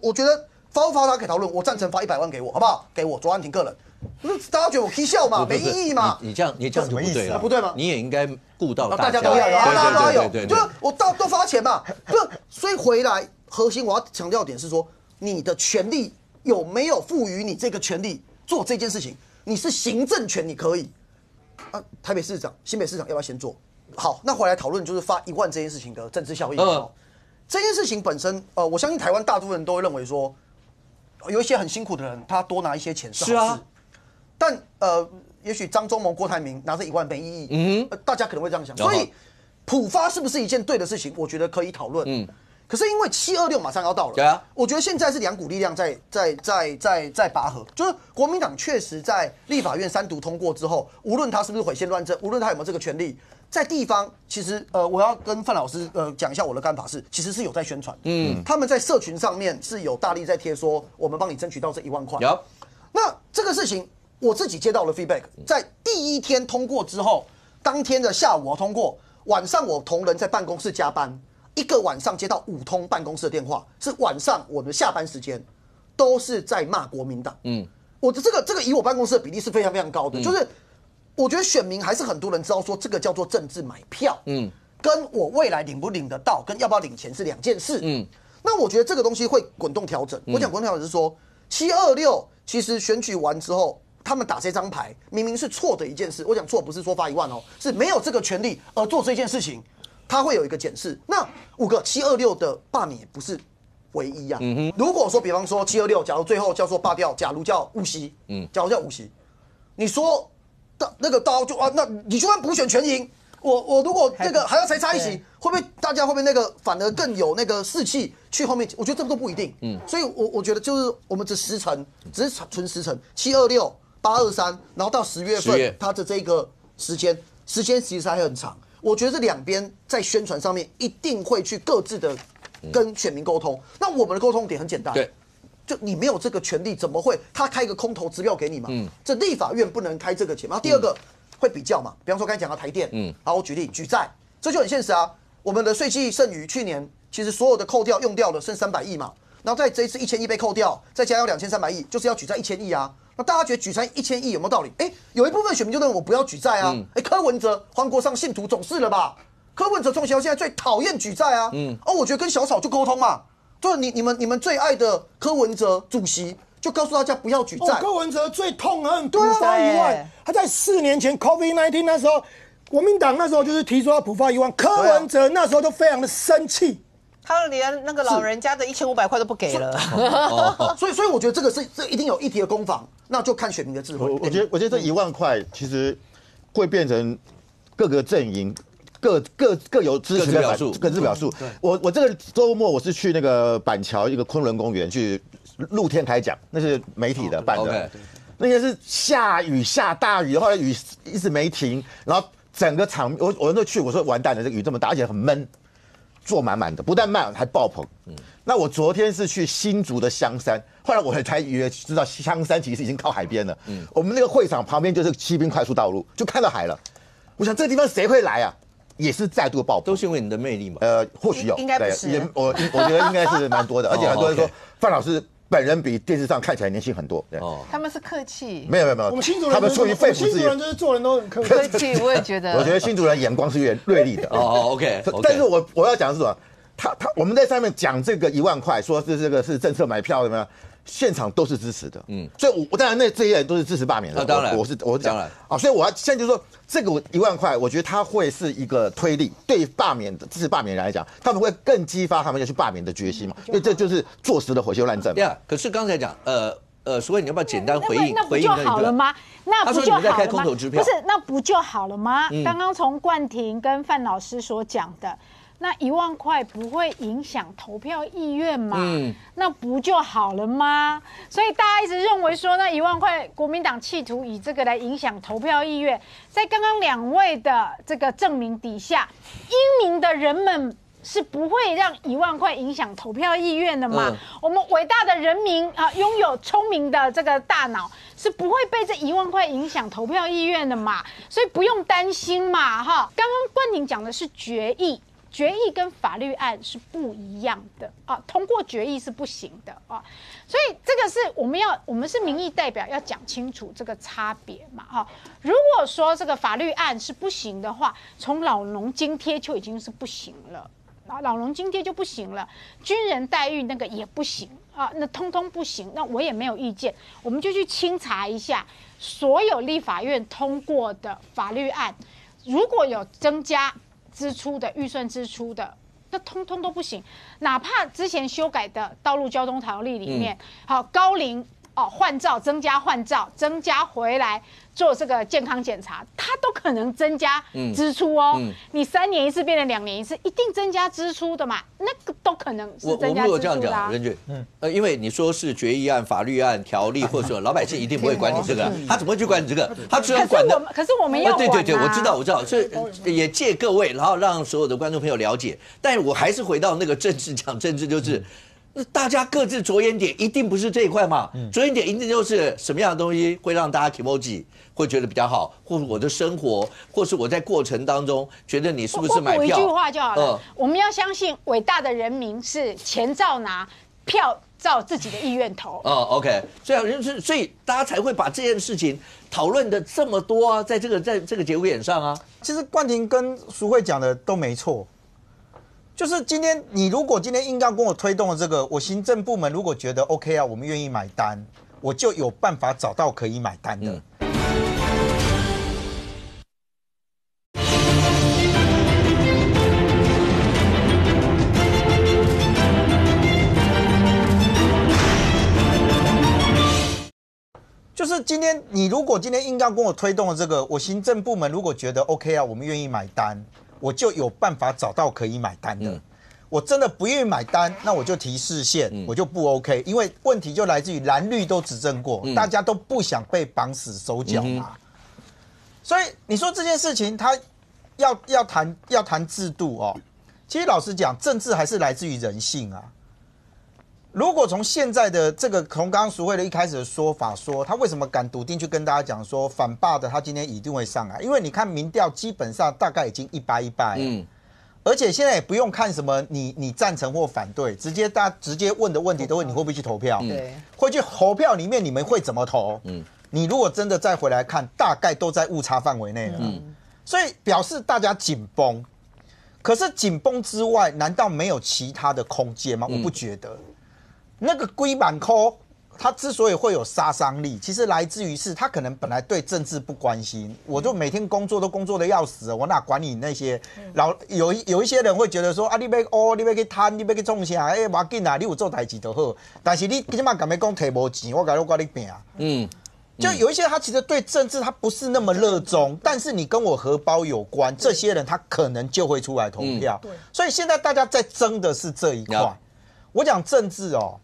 我觉得发不发大家可以讨论，我赞成发100万给我，好不好？给我卓安廷个人，不是大家觉得我踢笑嘛，没意义嘛？你这样就不对了，不对吗？你也应该顾到大家都要有，大家都要有，对，就是我都发钱嘛，不，所以回来核心我要强调的点是说，你的权利。有没有赋予你这个权利做这件事情？你是行政权，你可以啊。台北市长、新北市长要不要先做？好，那回来讨论就是发1万这件事情的政治效益。这件事情本身，我相信台湾大部分人都会认为说，有一些很辛苦的人，他多拿一些钱是好事。但也许张忠谋、郭台铭拿这1万没意义。大家可能会这样想。所以普发是不是一件对的事情？我觉得可以讨论。可是因为726马上要到了，对啊，我觉得现在是2股力量在拔河，就是国民党确实在立法院3读通过之后，无论他是不是毁宪乱政，无论他有没有这个权利，在地方其实我要跟范老师讲一下我的看法是，其实是有在宣传，他们在社群上面是有大力在贴说我们帮你争取到这1万块。那这个事情我自己接到了 feedback， 在第一天通过之后，当天的下午通过，晚上我同仁在办公室加班。一个晚上接到5通办公室的电话，是晚上我的下班时间，都是在骂国民党。我的这个以我办公室的比例是非常非常高的，就是我觉得选民还是很多人知道说这个叫做政治买票，跟我未来领不领得到，跟要不要领钱是2件事。那我觉得这个东西会滚动调整。我讲滚动调整是说，726其实选举完之后，他们打这张牌明明是错的一件事。我讲错不是说发1万哦，是没有这个权利而做这件事情。他会有一个检视，那5个726的罢免也不是唯一啊。如果说比方说726，假如最后叫做罢掉，假如叫无息，假如叫无息，你说那个刀就啊，那你就算补选全赢，我如果那个还要才差1席，会不会大家会不会那个反而更有那个士气去后面？我觉得这都不一定。所以我觉得就是我们只是纯10成726、823，然后到10月份，它的这个时间其实还很长。我觉得这两边在宣传上面一定会去各自的跟选民沟通。那我们的沟通点很简单，对，就你没有这个权利，怎么会他开一个空头支票给你嘛？这立法院不能开这个钱。然后第二个会比较嘛，比方说刚才讲到台电，好，我举例举债，这就很现实啊。我们的税季剩余去年其实所有的扣掉用掉的剩300亿嘛，然后在这一次1000亿被扣掉，再加上2300亿，就是要举债1000亿啊。那大家觉得举债1000亿有没有道理？有一部分选民就认为我不要举债啊。柯文哲、黄国昌信徒总是了吧？柯文哲从小到现在最讨厌举债啊。我觉得跟小草就沟通嘛，就是你们最爱的柯文哲主席。就告诉大家不要举债。柯文哲最痛恨补发1万，他在4年前 COVID-19 那时候，国民党那时候就是提出要补发1万，柯文哲那时候都非常的生气，他连那个老人家的1500块都不给了。所以我觉得这一定有议题的攻防，那就看选民的智慧。我觉得这1万块其实会变成各个阵营。各有支持的各自表述。我这个周末我是去那个板桥一个昆仑公园去露天开讲，那是媒体的办的。那天是下雨下大雨，后来雨一直没停，然后整个场我那去我说完蛋了，这个雨这么大，而且很闷，坐满满的，不但满还爆棚。那我昨天是去新竹的香山，后来我才知道香山其实已经靠海边了。我们那个会场旁边就是西滨快速道路，就看到海了。我想这个地方谁会来啊？也是再度爆棚，都是因为你的魅力嘛？或许有，应该不是。我觉得应该是蛮多的，而且很多人说范老师本人比电视上看起来年轻很多。他们是客气，没有，我们新竹人他们出于肺腑之言，新竹人就是做人都很客气。我也觉得，我觉得新竹人眼光是锐利的。OK。但是我要讲的是什么？我们在上面讲这个1万块，说是这个是政策买票怎么样？现场都是支持的，所以我当然这些人都是支持罢免的。当然，我讲啊，所以我要现在就是说，这个1万块，我觉得它会是一个推力，对罢免的支持罢免人来讲，他们会更激发他们要去罢免的决心嘛，因为这就是坐实的火修烂政。对啊，可是刚才讲，所以你要不要简单回应？那不就好了吗？那不就好了吗？不是，那不就好了吗？刚刚从冠廷跟范老师所讲的。那1万块不会影响投票意愿嘛？那不就好了吗？所以大家一直认为说，那1万块国民党企图以这个来影响投票意愿，在刚刚2位的这个证明底下，英明的人们是不会让1万块影响投票意愿的嘛？我们伟大的人民啊，拥有聪明的这个大脑，是不会被这1万块影响投票意愿的嘛？所以不用担心嘛，哈。刚刚冠廷讲的是决议。决议跟法律案是不一样的啊，通过决议是不行的啊，所以这个是我们是民意代表要讲清楚这个差别嘛哈。如果说这个法律案是不行的话，从老农津贴就已经是不行了，老农津贴就不行了，军人待遇那个也不行啊，那通通不行，那我也没有意见，我们就去清查一下所有立法院通过的法律案，如果有增加支出的预算支出的，那通通都不行。哪怕之前修改的道路交通条例里面，好高龄换照增加增加回来做这个健康检查，它都可能增加支出哦。你3年一次变成2年一次，一定增加支出的嘛？那个都可能是增加支出的。我如果这样讲，任俊，因为你说是决议案、法律案、条例，或者说老百姓一定不会管你这个，他怎么会去管你这个？他只要管的。可是我们要管。对，我知道，所以也借各位，然后让所有的观众朋友了解。但我还是回到那个政治，讲政治就是。大家各自着眼点一定不是这一块嘛，着眼点一定就是什么样的东西会让大家 emoji 会觉得比较好，或我的生活，或是我在过程当中觉得你是不是买票？我补一句话就好了，我们要相信伟大的人民是钱照拿，票照自己的意愿投。OK， 所以大家才会把这件事情讨论的这么多啊，在这个节骨眼上啊。其实冠廷跟淑慧讲的都没错。就是你如果今天硬要跟我推动的这个，我行政部门如果觉得 OK 啊，我们愿意买单，我就有办法找到可以买单的。就是你如果今天硬要跟我推动的这个，我行政部门如果觉得 OK 啊，我们愿意买单。我就有办法找到可以买单的。我真的不愿意买单，那我就提释宪，我就不 OK。因为问题就来自于蓝绿都执政过，大家都不想被绑死手脚嘛。所以你说这件事情，他要谈制度哦。其实老实讲，政治还是来自于人性啊。如果从现在的这个，从刚刚淑慧的一开始的说法说，他为什么敢笃定去跟大家讲说反罢的，他今天一定会上来？因为你看民调基本上大概已经180-120，而且现在也不用看什么你赞成或反对，大家直接问的问题都会你会不会去投票？对，会去投票里面你们会怎么投？你如果真的再回来看，大概都在误差范围内了。所以表示大家紧绷。可是紧绷之外，难道没有其他的空间吗？我不觉得。那个龟板扣，它之所以会有杀伤力，其实来自于是他可能本来对政治不关心，我就每天工作都工作的要死，我哪管你那些有一些人会觉得说啊，你要你要去贪，你要去种啥？不要紧啊，你有做代志就好。但是你今嘛敢要讲提无钱，我跟你拼。就有一些他其实对政治他不是那么热衷，但是你跟我荷包有关，这些人他可能就会出来投票。所以现在大家在争的是这一块。我讲政治哦。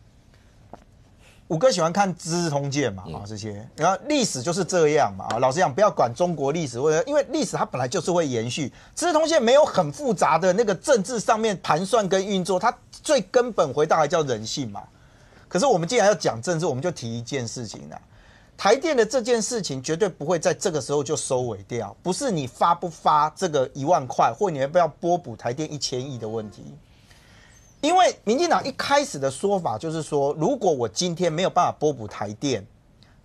五哥喜欢看《资治通鉴》嘛，这些，然后历史就是这样嘛，老实讲，不要管中国历史，因为历史它本来就是会延续，《资治通鉴》没有很复杂的那个政治上面盘算跟运作，它最根本回到还叫人性嘛。可是我们既然要讲政治，我们就提一件事情啦，台电的这件事情绝对不会在这个时候就收尾掉，不是你发不发这个1万块，或你要不要拨补台电1000亿的问题。因为民进党一开始的说法就是说，如果我今天没有办法拨补台电，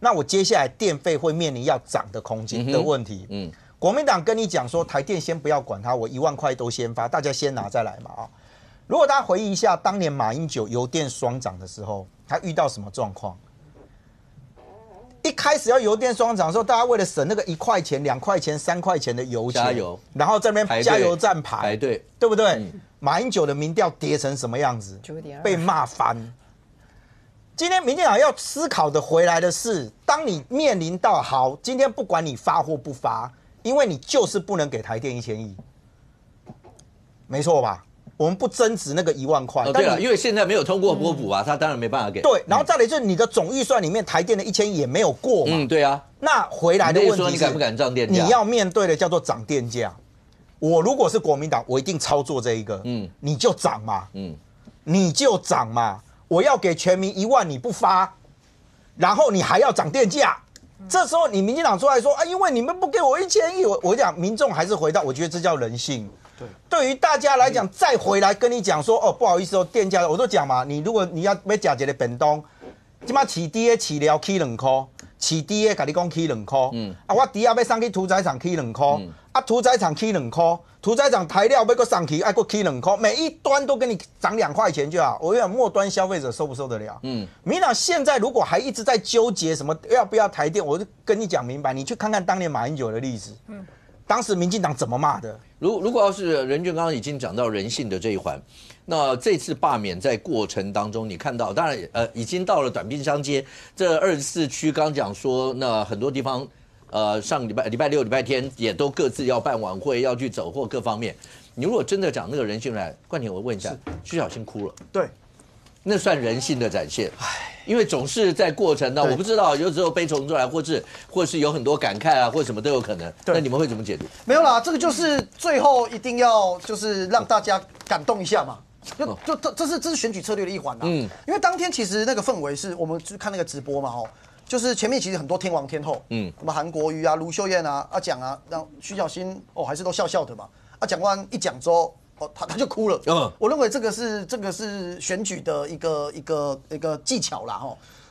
那我接下来电费会面临要涨的空间的问题。国民党跟你讲说，台电先不要管它，我1万块都先发，大家先拿再来嘛啊。如果大家回忆一下，当年马英九油电双涨的时候，他遇到什么状况？一开始要油电双涨的时候，大家为了省那个1块钱、2块钱、3块钱的油钱，加油，然后在那边加油站排队，对不对？马英九的民调跌成什么样子？被骂翻。今天民进党要思考的回来的是，当你面临到好，今天不管你发或不发，因为你就是不能给台电1000亿，没错吧？我们不增值那个1万块。对了，因为现在没有通过拨补啊，他当然没办法给。对，然后再来就是你的总预算里面台电的1000亿也没有过嘛。对啊。那回来的问题是，你敢不敢涨电价？你要面对的叫做涨电价。我如果是国民党，我一定操作这一个。你就涨嘛。你就涨嘛。我要给全民1万，你不发，然后你还要涨电价。这时候你民进党出来说啊，因为你们不给我1000亿，我讲民众还是回到，我觉得这叫人性。对于大家来讲，再回来跟你讲说哦，不好意思哦，电价我都讲嘛，你如果你要吃一个便当，即马起低的饲料起2块，起低的跟你讲起2块，我底下要上去屠宰场起2块，屠宰场起2块，屠宰场材料要搁上去，还搁起2块，每一端都给你涨2块钱就好。我讲末端消费者受不受得了？民进党现在如果还一直在纠结什么要不要台电，我就跟你讲明白，你去看看当年马英九的历史，当时民进党怎么骂的。如果要是任俊刚刚已经讲到人性的这一环，那这次罢免在过程当中，你看到，当然已经到了短兵相接，这24区刚讲说，那很多地方上礼拜六、礼拜天也都各自要办晚会，要去走或各方面。你如果真的讲那个人性来，冠廷，我问一下，徐小新哭了，对，那算人性的展现。因为总是在过程呢，我不知道有时候悲从中来，或是有很多感慨啊，或什么都有可能。那你们会怎么解读？没有啦，这个就是最后一定要就是让大家感动一下嘛。这是选举策略的一环啦。因为当天其实那个氛围是我们去看那个直播嘛，就是前面其实很多天王天后，什么韩国瑜啊、卢秀燕啊、讲啊，让徐小新还是都笑笑的嘛。讲完一讲之后。他就哭了。我认为这个是选举的一个技巧啦。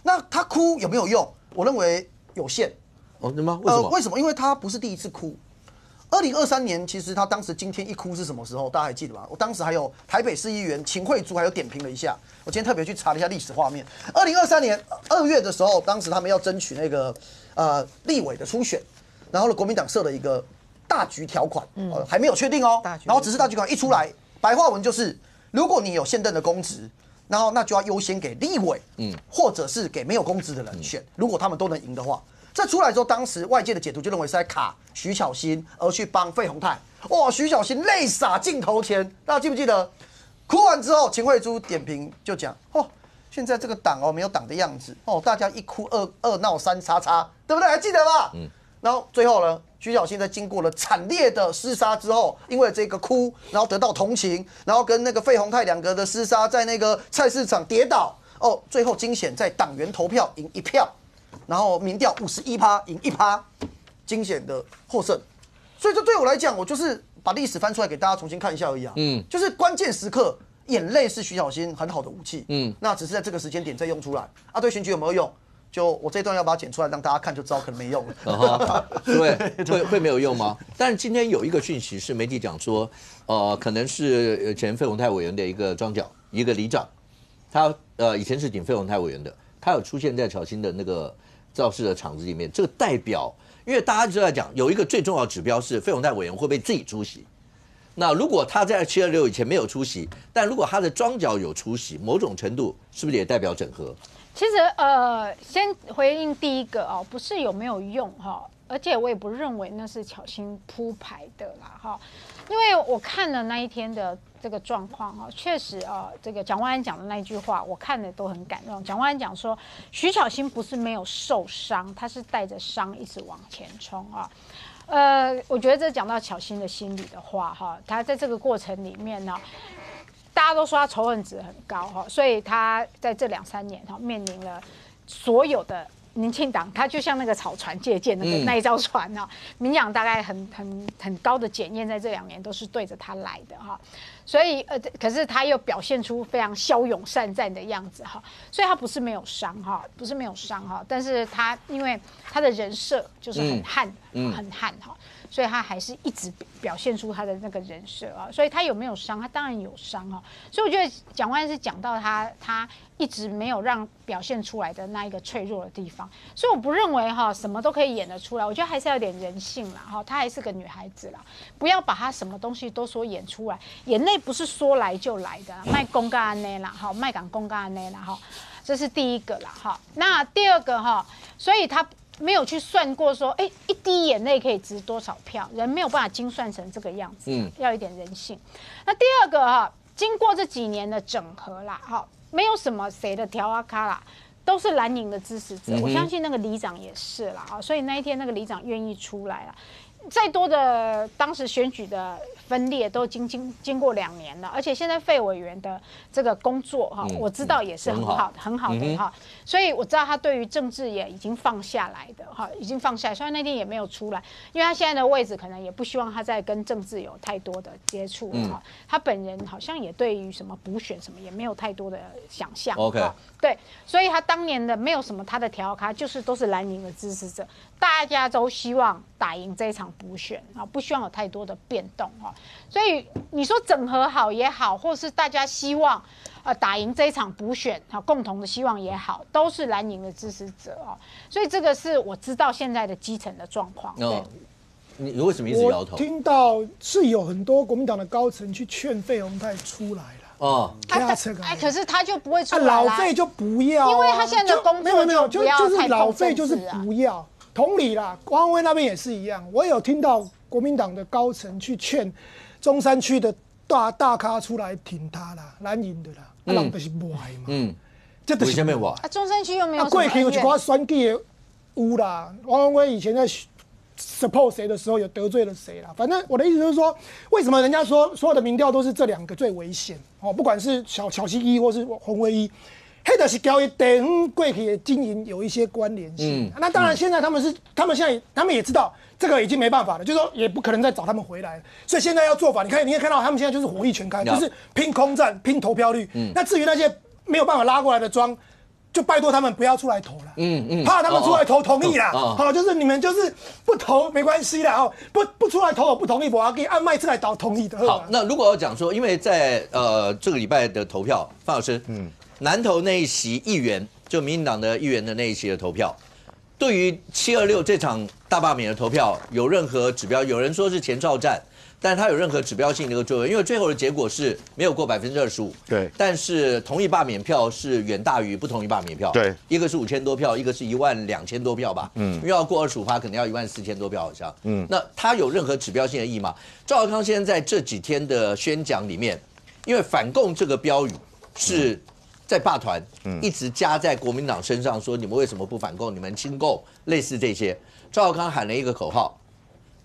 那他哭有没有用？我认为有限。真的吗？为什么？为什么？因为他不是第一次哭。2023年，其实他当时今天一哭是什么时候？大家还记得吗？我当时还有台北市议员秦慧珠还有点评了一下。我今天特别去查了一下历史画面。2023年2月的时候，当时他们要争取那个立委的初选，然后呢，国民党设了一个大局条款，还没有确定哦。然后只是大局条款一出来，白话文就是，如果你有现任的公职，然后那就要优先给立委，或者是给没有公职的人选。如果他们都能赢的话，这出来之后，当时外界的解读就认为是在卡徐巧芯，而去帮费鸿泰。哇，徐巧芯泪洒镜头前，大家记不记得？哭完之后，秦慧珠点评就讲，现在这个党没有党的样子，大家一哭二闹三叉叉，对不对？还记得吗？然后最后呢，徐小新在经过了惨烈的厮杀之后，因为这个哭，然后得到同情，然后跟那个费鸿泰2个的厮杀，在那个菜市场跌倒，最后惊险在党员投票赢1票，然后民调51%赢1%，惊险的获胜。所以这对我来讲，我就是把历史翻出来给大家重新看一下而已啊。就是关键时刻，眼泪是徐小新很好的武器。那只是在这个时间点再用出来啊，对选举有没有用？就我这一段要把它剪出来让大家看就知道，可能没用了。对，会没有用吗？但是今天有一个讯息是媒体讲说，可能是前费鸿泰委员的一个庄脚，一个里长，他以前是顶费鸿泰委员的，他有出现在巧芯的那个造势的场子里面，这个代表，因为大家就在讲有一个最重要的指标是费鸿泰委员会不会自己出席。那如果他在726以前没有出席，但如果他的庄脚有出席，某种程度是不是也代表整合？其实先回应第一个哦，不是有没有用哈，而且我也不认为那是巧芯铺排的啦哈，因为我看了那一天的这个状况哈，确实这个蒋万安讲的那句话，我看了都很感动。蒋万安讲说，徐巧芯不是没有受伤，他是带着伤一直往前冲啊。我觉得这讲到巧芯的心理的话哈，他在这个过程里面呢。大家都说他仇恨值很高哈，所以他在这2-3年哈面临了所有的民进党，他就像那个草船借箭那一艘船哈，民进党大概很高的检验，在这2年都是对着他来的哈，所以可是他又表现出非常骁勇善战的样子哈，所以他不是没有伤哈，不是没有伤哈，但是他因为他的人设就是很悍哈。所以他还是一直表现出他的那个人设啊，所以他有没有伤？他当然有伤哈。所以我觉得蒋万安是讲到他一直没有让表现出来的那一个脆弱的地方，所以我不认为哈什么都可以演得出来。我觉得还是要有点人性啦哈，她还是个女孩子啦，不要把她什么东西都说演出来，眼泪不是说来就来的，卖公干安内啦哈，卖港公干安内啦哈，这是第一个啦哈。那第二个哈，所以他。没有去算过说，一滴眼泪可以值多少票，人没有办法精算成这个样子，要一点人性。那第二个哈，经过这几年的整合啦，哈，没有什么谁的条啊卡啦，都是蓝营的支持者，我相信那个里长也是啦，啊，所以那一天那个里长愿意出来了。再多的当时选举的分裂都经过2年了，而且现在费委员的这个工作哈，我知道也是很好的哈，所以我知道他对于政治也已经放下来的哈，已经放下来，所以那天也没有出来，因为他现在的位置可能也不希望他再跟政治有太多的接触了哈，他本人好像也对于什么补选什么也没有太多的想象 ，OK， 对，所以他当年的没有什么他的条卡，就是都是蓝营的支持者，大家都希望打赢这一场补选啊，不希望有太多的变动哈，所以你说整合好也好，或是大家希望打赢这一场补选啊，共同的希望也好，都是蓝营的支持者啊，所以这个是我知道现在的基层的状况。对，你为什么一直摇头？我听到是有很多国民党的高层去劝费鸿泰出来了。哦，可是他就不会出来老费就不要，因为他现在的工作就是老费就是不要。同理啦，王威那边也是一样，我有听到国民党的高层去劝中山区的大咖出来挺他啦，蓝营的啦，人就是不爱嘛，这就是为什么不爱？中山区又没有。过去有一寡选举的有啦，王威以前在support 谁的时候有得罪了谁啦，反正我的意思就是说，为什么人家说所有的民调都是这2个最危险哦，不管是小西一或是洪威一。黑的是交易地方过去的经营有一些关联性，那当然现在他们也知道这个已经没办法了，就是说也不可能再找他们回来了，所以现在要做法，你可以看到他们现在就是火力全开，就是拼空战、拼投票率。那至于那些没有办法拉过来的庄，就拜托他们不要出来投了，怕他们出来投同意啦，好，就是你们就是不投没关系啦，不出来投我不同意，我要给按麦次来投同意的。好，那如果要讲说，因为在这个礼拜的投票，范老师，南投那一席议员，就民进党的议员的那一席的投票，对于726这场大罢免的投票有任何指标？有人说是前哨战，但是它有任何指标性的一个作用？因为最后的结果是没有过25%，对，但是同意罢免票是远大于不同意罢免票，对，一个是5000多票，一个是12000多票吧，因为要过25%，可能要14000多票好像，那它有任何指标性的意义吗？赵少康先生在这几天的宣讲里面，因为反共这个标语是。在罢团一直加在国民党身上，说你们为什么不反共？你们亲共，类似这些。赵少康喊了一个口号：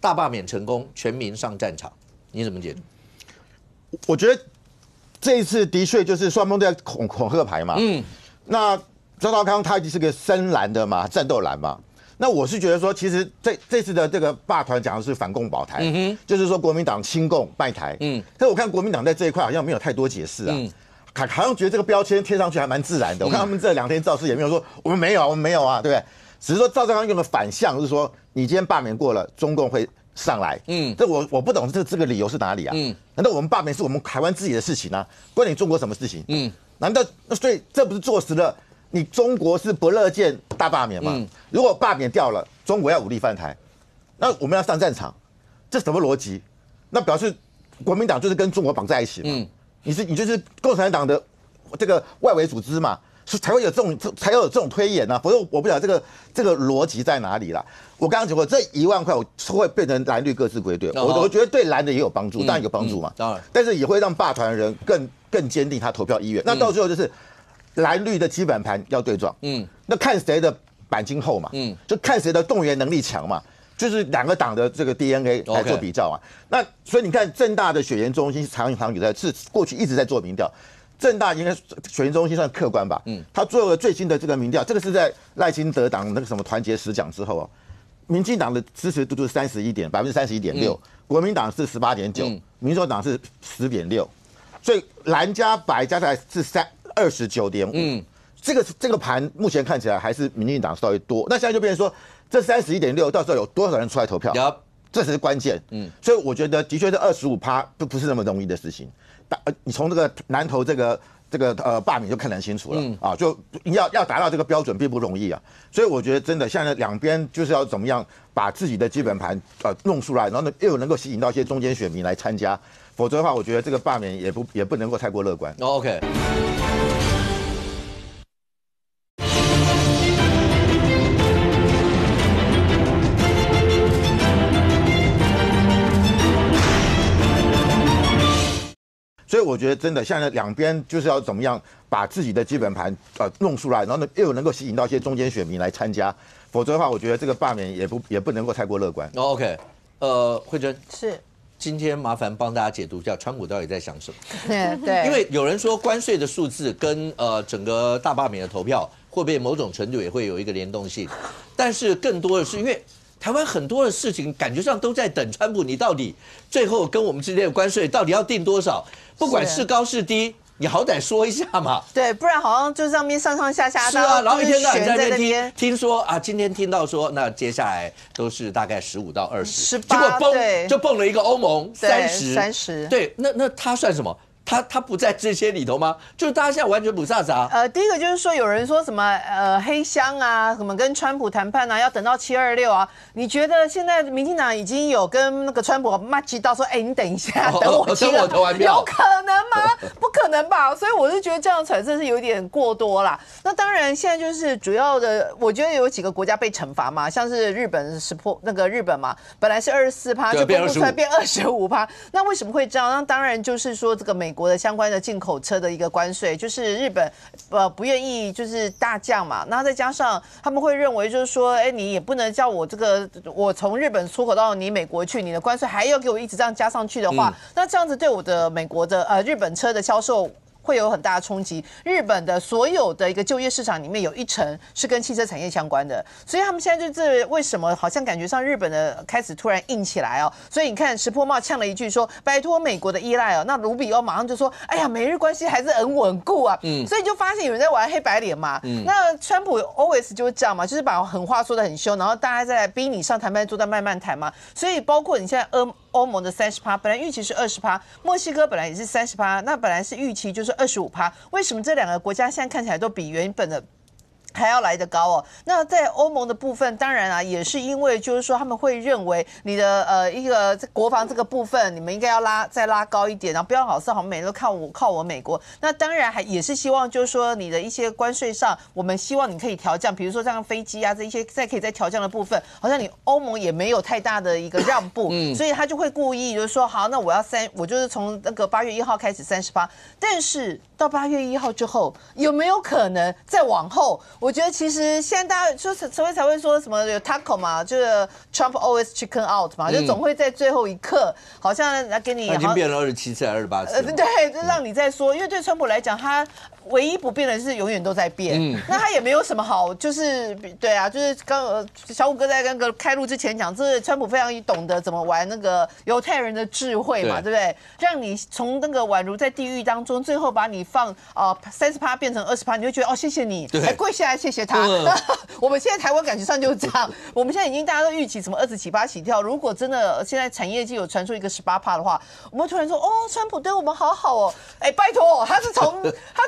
大罢免成功，全民上战场。你怎么解读？我觉得这一次的确就是双方都在恐吓牌嘛。那赵少康他已经是个深蓝的嘛，战斗蓝嘛。那我是觉得说，其实这次的这个霸团讲的是反共保台，就是说国民党亲共败台。可是我看国民党在这一块好像没有太多解释啊。好像觉得这个标签贴上去还蛮自然的。我看他们这2天造势也没有说我们没有啊，对不对？只是说赵少康用的反向是说，你今天罢免过了，中共会上来。这我不懂这个理由是哪里啊？难道我们罢免是我们台湾自己的事情啊？关你中国什么事情？难道所以这不是坐实了你中国是不乐见大罢免吗？如果罢免掉了，中国要武力犯台，那我们要上战场，这什么逻辑？那表示国民党就是跟中国绑在一起嘛？你就是共产党的这个外围组织嘛，才会有这种推演啊，否则我不晓得这个逻辑在哪里啦。我刚刚讲过，这1万块我会变成蓝绿各自归队，我觉得对蓝的也有帮助，当然有帮助嘛，但是也会让霸团的人更坚定他投票意愿。那到最后就是蓝绿的基本盘要对撞，那看谁的板筋厚嘛，就看谁的动员能力强嘛。就是2个党的这个 DNA 来做比较啊。那所以你看，政大的选研中心常有在是过去一直在做民调，政大应该选研中心算客观吧？他做了最新的这个民调，这个是在赖清德党那个什么团结10讲之后哦，民进党的支持度就是31.6%，国民党是18.9%，民众党是10.6%，所以蓝加白加起来是29.5%。这个盘目前看起来还是民进党稍微多，那现在就变成说。这31.6到时候有多少人出来投票？这才是关键。所以我觉得的确是25%不是那么容易的事情。你从这个南投这个罢免就看得很清楚了啊，就要达到这个标准并不容易啊。所以我觉得真的现在2边就是要怎么样把自己的基本盘弄出来，然后呢又能够吸引到一些中间选民来参加，否则的话，我觉得这个罢免也不能够太过乐观。OK。所以我觉得真的现在2边就是要怎么样把自己的基本盘弄出来，然后呢又能够吸引到一些中间选民来参加，否则的话，我觉得这个罢免也不能够太过乐观。OK， 慧珍是今天麻烦帮大家解读一下川普到底在想什么？对，因为有人说关税的数字跟整个大罢免的投票会不会某种程度也会有一个联动性，但是更多的是因为。台湾很多的事情感觉上都在等川普，你到底最后跟我们之间的关税到底要定多少？不管是高是低，你好歹说一下嘛。对，不然好像就上面上下。是啊，然后一天到晚在那边听说啊，今天听到说，那接下来都是大概15到20，结果就蹦了一个欧盟30。对，那他算什么？他不在这些里头吗？就是大家现在完全不傻傻。第一个就是说有人说什么黑箱啊，什么跟川普谈判啊，要等到726啊。你觉得现在民进党已经有跟那个川普骂起到说，你等一下，等我投完票，有可能吗？不可能吧？所以我是觉得这样揣测是有点过多啦。那当然，现在就是主要的，我觉得有几个国家被惩罚嘛，像是日本日本嘛，本来是24%，就公布出来变25%。那为什么会这样？那当然就是说这个美国的相关的进口车的一个关税，就是日本不愿意就是大降嘛，那再加上他们会认为就是说，你也不能叫我我从日本出口到你美国去，你的关税还要给我一直这样加上去的话，那这样子对我的美国的日本车的销售会有很大的冲击。日本的所有的一个就业市场里面有1成是跟汽车产业相关的，所以他们现在就是为什么好像感觉上日本的开始突然硬起来哦。所以你看石破茂呛了一句说拜托美国的依赖哦，那卢比欧马上就说哎呀美日关系还是很稳固啊，所以就发现有人在玩黑白脸嘛。那川普 always 就是这样嘛，就是把狠话说得很凶，然后大家再来逼你上谈判桌再慢慢谈嘛。所以包括你现在欧盟的30%，本来预期是20%，墨西哥本来也是30%，那本来是预期就是25%，为什么这2个国家现在看起来都比原本的还要来得高哦？那在欧盟的部分，当然啊，也是因为就是说他们会认为你的一个国防这个部分，你们应该要再拉高一点，然后不要好像每天都靠我美国。那当然也是希望就是说你的一些关税上，我们希望你可以调降，比如说像飞机啊这一些可以再调降的部分，好像你欧盟也没有太大的一个让步，所以他就会故意就是说好，那我就是从那个8月1号开始30%，但是到8月1号之后，有没有可能再往后？我觉得其实现在大家就是所以才会说什么有 taco 嘛，就是 Trump always chicken out 嘛，就总会在最后一刻好像来给你，已经变了27次还是28次？对，就让你再说，因为对川普来讲，他唯一不变的是永远都在变，那他也没有什么好，就是对啊，就是小虎哥在那个开录之前讲，这川普非常懂得怎么玩那个犹太人的智慧嘛，对不对？让你从那个宛如在地狱当中，最后把你放30%变成20%，你会觉得哦，谢谢你，还跪下来谢谢他。我们现在台湾感觉上就是这样，我们现在已经大家都预期什么20几%起跳，如果真的现在产业界有传出一个18%的话，我们突然说哦，川普对我们好好哦，哎，拜托，他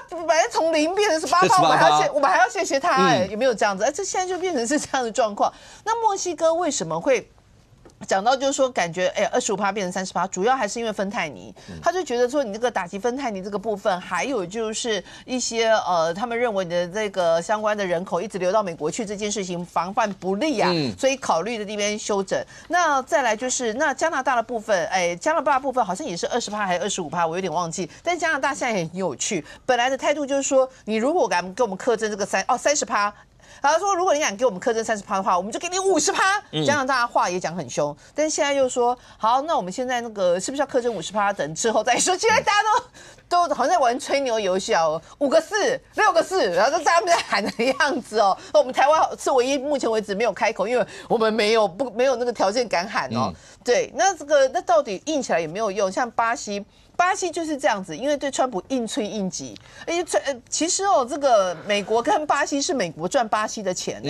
本来从0变成18%，我们还要谢谢他，哎，有没有这样子？这现在就变成是这样的状况。那墨西哥为什么会？讲到就是说，感觉25%变成30%，主要还是因为芬太尼，他就觉得说你这个打击芬太尼这个部分，还有就是一些他们认为你的这个相关的人口一直流到美国去这件事情防范不力啊，所以考虑的这边修整。那再来就是那加拿大的部分，加拿大部分好像也是20%还是25%，我有点忘记。但加拿大现在也很有趣，本来的态度就是说，你如果敢给我们课征这个30%。他说：“如果你敢给我们课征30%的话，我们就给你50%。”加拿大话也讲很凶，但现在又说好，那我们现在那个是不是要课征50%？等之后再说。现在大家都好像在玩吹牛游戏啊，5个4、6个4，然后大家在喊的样子哦。我们台湾是唯一目前为止没有开口，因为我们没有那个条件敢喊哦。对，那到底硬起来有没有用？像巴西就是这样子，因为对川普硬吹硬挤，其实这个美国跟巴西是美国赚巴西的钱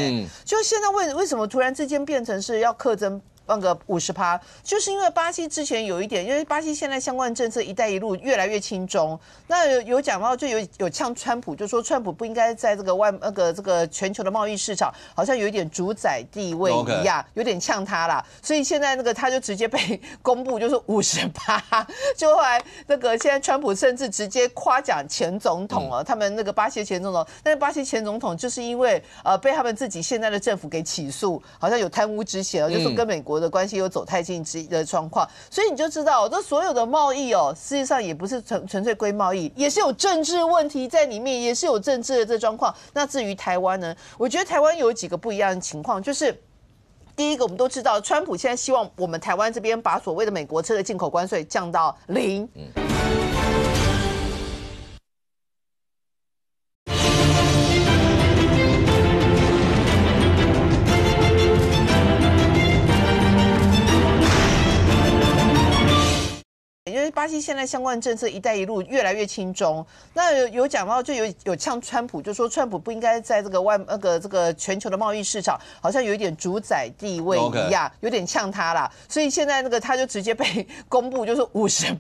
就现在为什么突然之间变成是要课征那个50%，就是因为巴西之前有一点，因为巴西现在相关政策“一带一路”越来越亲中，那有讲到就有呛川普，就说川普不应该在这个这个全球的贸易市场好像有一点主宰地位一样，有点呛他啦，所以现在那个他就直接被公布就是50%，就后来那个现在川普甚至直接夸奖前总统他们那个巴西前总统，但是巴西前总统就是因为被他们自己现在的政府给起诉，好像有贪污之嫌，就说跟美国的关系有走太近的状况，所以你就知道，这所有的贸易事际上也不是纯粹归贸易，也是有政治问题在里面，也是有政治的这状况。那至于台湾呢，我觉得台湾有几个不一样的情况，就是第一个，我们都知道，川普现在希望我们台湾这边把所谓的美国车的进口关税降到0。因为巴西现在相关政策“一带一路”越来越亲中，那有讲到就有呛川普，就说川普不应该在这个全球的贸易市场好像有一点主宰地位一样，有点呛他啦，所以现在那个他就直接被公布就是50%，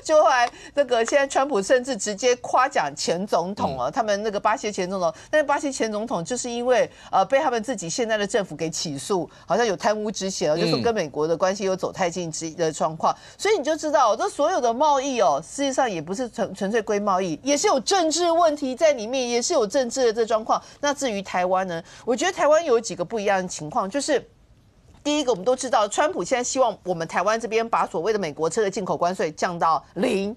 就后来那个现在川普甚至直接夸奖前总统他们那个巴西前总统，但是巴西前总统就是因为被他们自己现在的政府给起诉，好像有贪污之嫌，就说跟美国的关系有走太近的状况，所以你就知道。这所有的贸易实际上也不是纯粹归贸易，也是有政治问题在里面，也是有政治的这状况。那至于台湾呢，我觉得台湾有几个不一样的情况，就是第一个，我们都知道，川普现在希望我们台湾这边把所谓的美国车的进口关税降到0。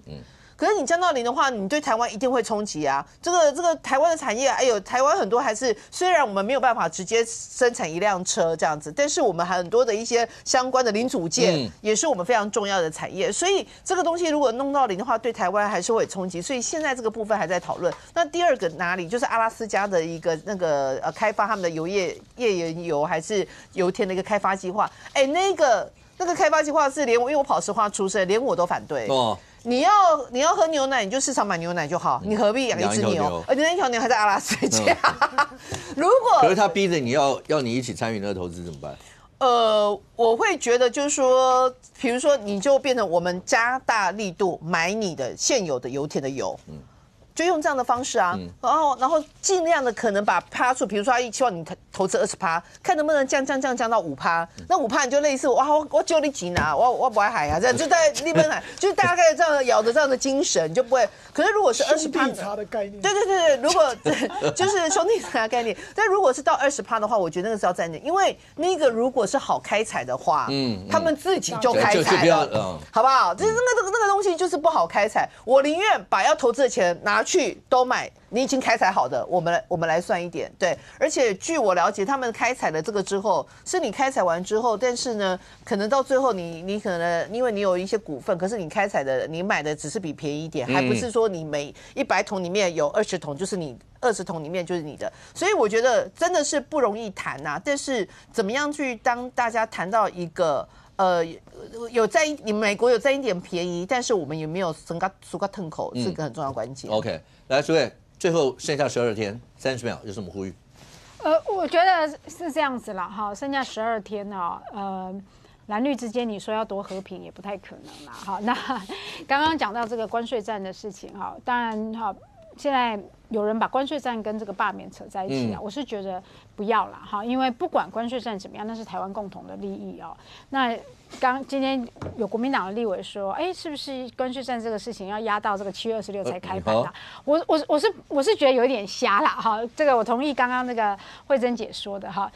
可是你降到0的话，你对台湾一定会冲击啊！这个台湾的产业，台湾很多还是虽然我们没有办法直接生产一辆车这样子，但是我们很多的一些相关的零组件也是我们非常重要的产业。所以这个东西如果弄到0的话，对台湾还是会冲击。所以现在这个部分还在讨论。那第二个哪里就是阿拉斯加的一个那个开发他们的页岩油还是油田的一个开发计划？那个开发计划是因为我跑石化出身，连我都反对。你要喝牛奶，你就市场买牛奶就好，你何必养一只牛？而且那条牛还在阿拉斯加。如果可是他逼着你要你一起参与那个投资怎么办？我会觉得就是说，比如说你就变成我们加大力度买你的现有的油田的油。就用这样的方式啊，然后尽量的可能把趴数，比如说他希望你投资20%，看能不能降到5%。那5%你就类似我救你几拿，我不爱海啊，这样就在利本海，就是大概这样咬着这样的精神，你就不会。可是如果是20%，兄弟茶的概念，对，如果就是兄弟茶的概念，但如果是到20%的话，我觉得那个是要暂停，因为那个如果是好开采的话，他们自己就开采了，好不好？就是那个东西就是不好开采，我宁愿把要投资的钱拿去都买。你已经开采好的，我们来算一点，对。而且据我了解，他们开采了这个之后，是你开采完之后，但是呢，可能到最后你可能因为你有一些股份，可是你开采的你买的只是比便宜一点，还不是说你每100桶里面有20桶就是你20桶里面就是你的，所以我觉得真的是不容易谈呐。但是怎么样去当大家谈到一个你美国有占一点便宜，但是我们有没有苏嘎腾口是个很重要关键。OK， 来，诸位。最后剩下12天，30秒，有什么呼吁？我觉得是这样子啦，哈，剩下12天哦，蓝绿之间你说要多和平也不太可能啦，哈。那刚刚讲到这个关税战的事情，哈，当然哈，现在有人把关税战跟这个罢免扯在一起啊，我是觉得不要啦，哈，因为不管关税战怎么样，那是台湾共同的利益哦。那今天有国民党的立委说，是不是关税战这个事情要压到这个7月26才开盘啊？我是觉得有一点瞎啦哈，这个我同意刚刚那个慧珍姐说的哈，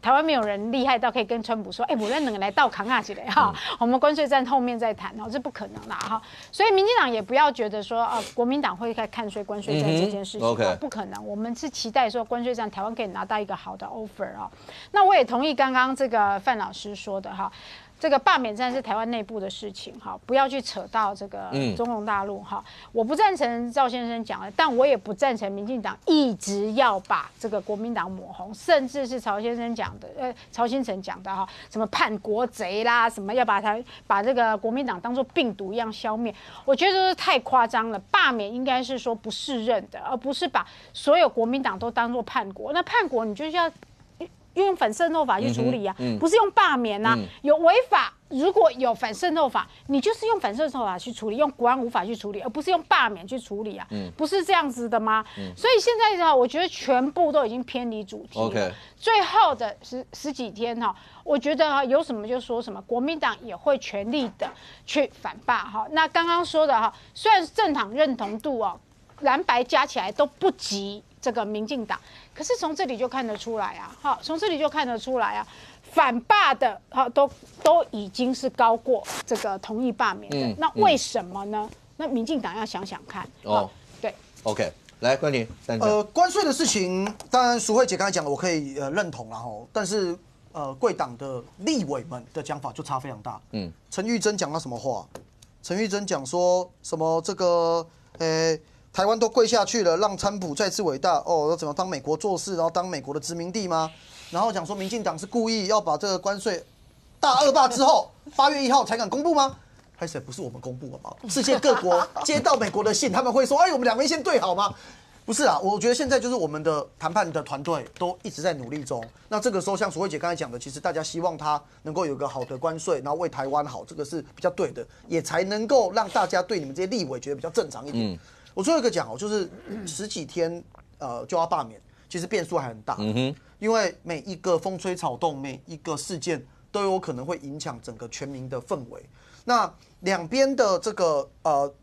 台湾没有人厉害到可以跟川普说，我们两个来倒扛啊之类哈，我们关税战后面再谈哦，这不可能啦哈，所以民进党也不要觉得说国民党会看衰关税战这件事情，不可能，我们是期待说关税战台湾可以拿到一个好的 offer 啊。那我也同意刚刚这个范老师说的哈。这个罢免战是台湾内部的事情，哈，不要去扯到这个中共大陆，哈。我不赞成赵先生讲的，但我也不赞成民进党一直要把这个国民党抹红，甚至是曹先生讲的，曹新成讲的哈，什么叛国贼啦，什么要把这个国民党当作病毒一样消灭，我觉得这是太夸张了。罢免应该是说不适任的，而不是把所有国民党都当作叛国。那叛国你就是要用反渗透法去处理啊，不是用罢免啊。有违法，如果有反渗透法，你就是用反渗透法去处理，用国安无法去处理，而不是用罢免去处理啊，不是这样子的吗？所以现在呢，我觉得全部都已经偏离主题了。最后的十几天哈，我觉得有什么就说什么，国民党也会全力的去反罢哈。那刚刚说的哈，虽然政党认同度哦，蓝白加起来都不及这个民进党。可是从这里就看得出来啊，好，从这里就看得出来啊，反罢的好都已经是高过这个同意罢免的，那为什么呢？那民进党要想想看哦。对 ，OK， 来关婷，关税的事情，当然淑慧姐刚才讲的我可以认同啦吼，但是贵党的立委们的讲法就差非常大。陈玉珍讲了什么话？陈玉珍讲说什么这个台湾都跪下去了，让川普再次伟大哦，要怎么当美国做事，然后当美国的殖民地吗？然后讲说民进党是故意要把这个关税大恶霸之后8月1号才敢公布吗？还是不是我们公布好不好？世界各国接到美国的信，他们会说，我们两边先对好吗？不是啊，我觉得现在就是我们的谈判的团队都一直在努力中。那这个时候，像淑慧姐刚才讲的，其实大家希望他能够有个好的关税，然后为台湾好，这个是比较对的，也才能够让大家对你们这些立委觉得比较正常一点。我最后一个讲哦，就是10几天就要罢免，其实变数还很大。因为每一个风吹草动，每一个事件都有可能会影响整个全民的氛围。那两边的这个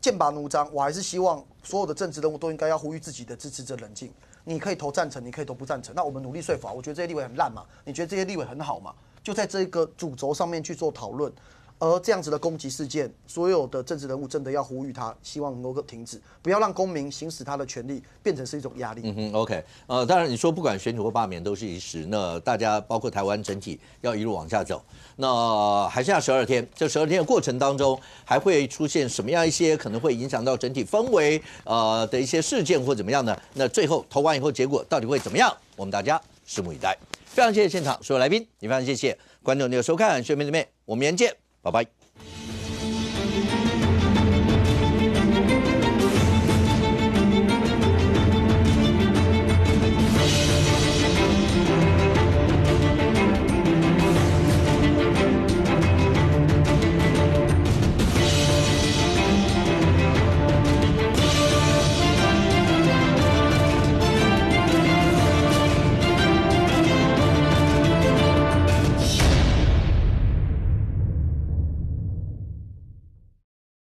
剑拔弩张，我还是希望所有的政治人物都应该要呼吁自己的支持者冷静。你可以投赞成，你可以投不赞成。那我们努力说服。我觉得这些立委很烂嘛，你觉得这些立委很好嘛？就在这个主轴上面去做讨论。而这样子的攻击事件，所有的政治人物真的要呼吁他，希望能够停止，不要让公民行使他的权利变成是一种压力。OK， 当然你说不管选举或罢免都是一时，那大家包括台湾整体要一路往下走，那还剩下12天，这12天的过程当中，还会出现什么样一些可能会影响到整体氛围的一些事件或怎么样呢？那最后投完以后结果到底会怎么样？我们大家拭目以待。非常谢谢现场所有来宾，也非常谢谢观众的收看，学妹姊妹，我们明天见。拜拜。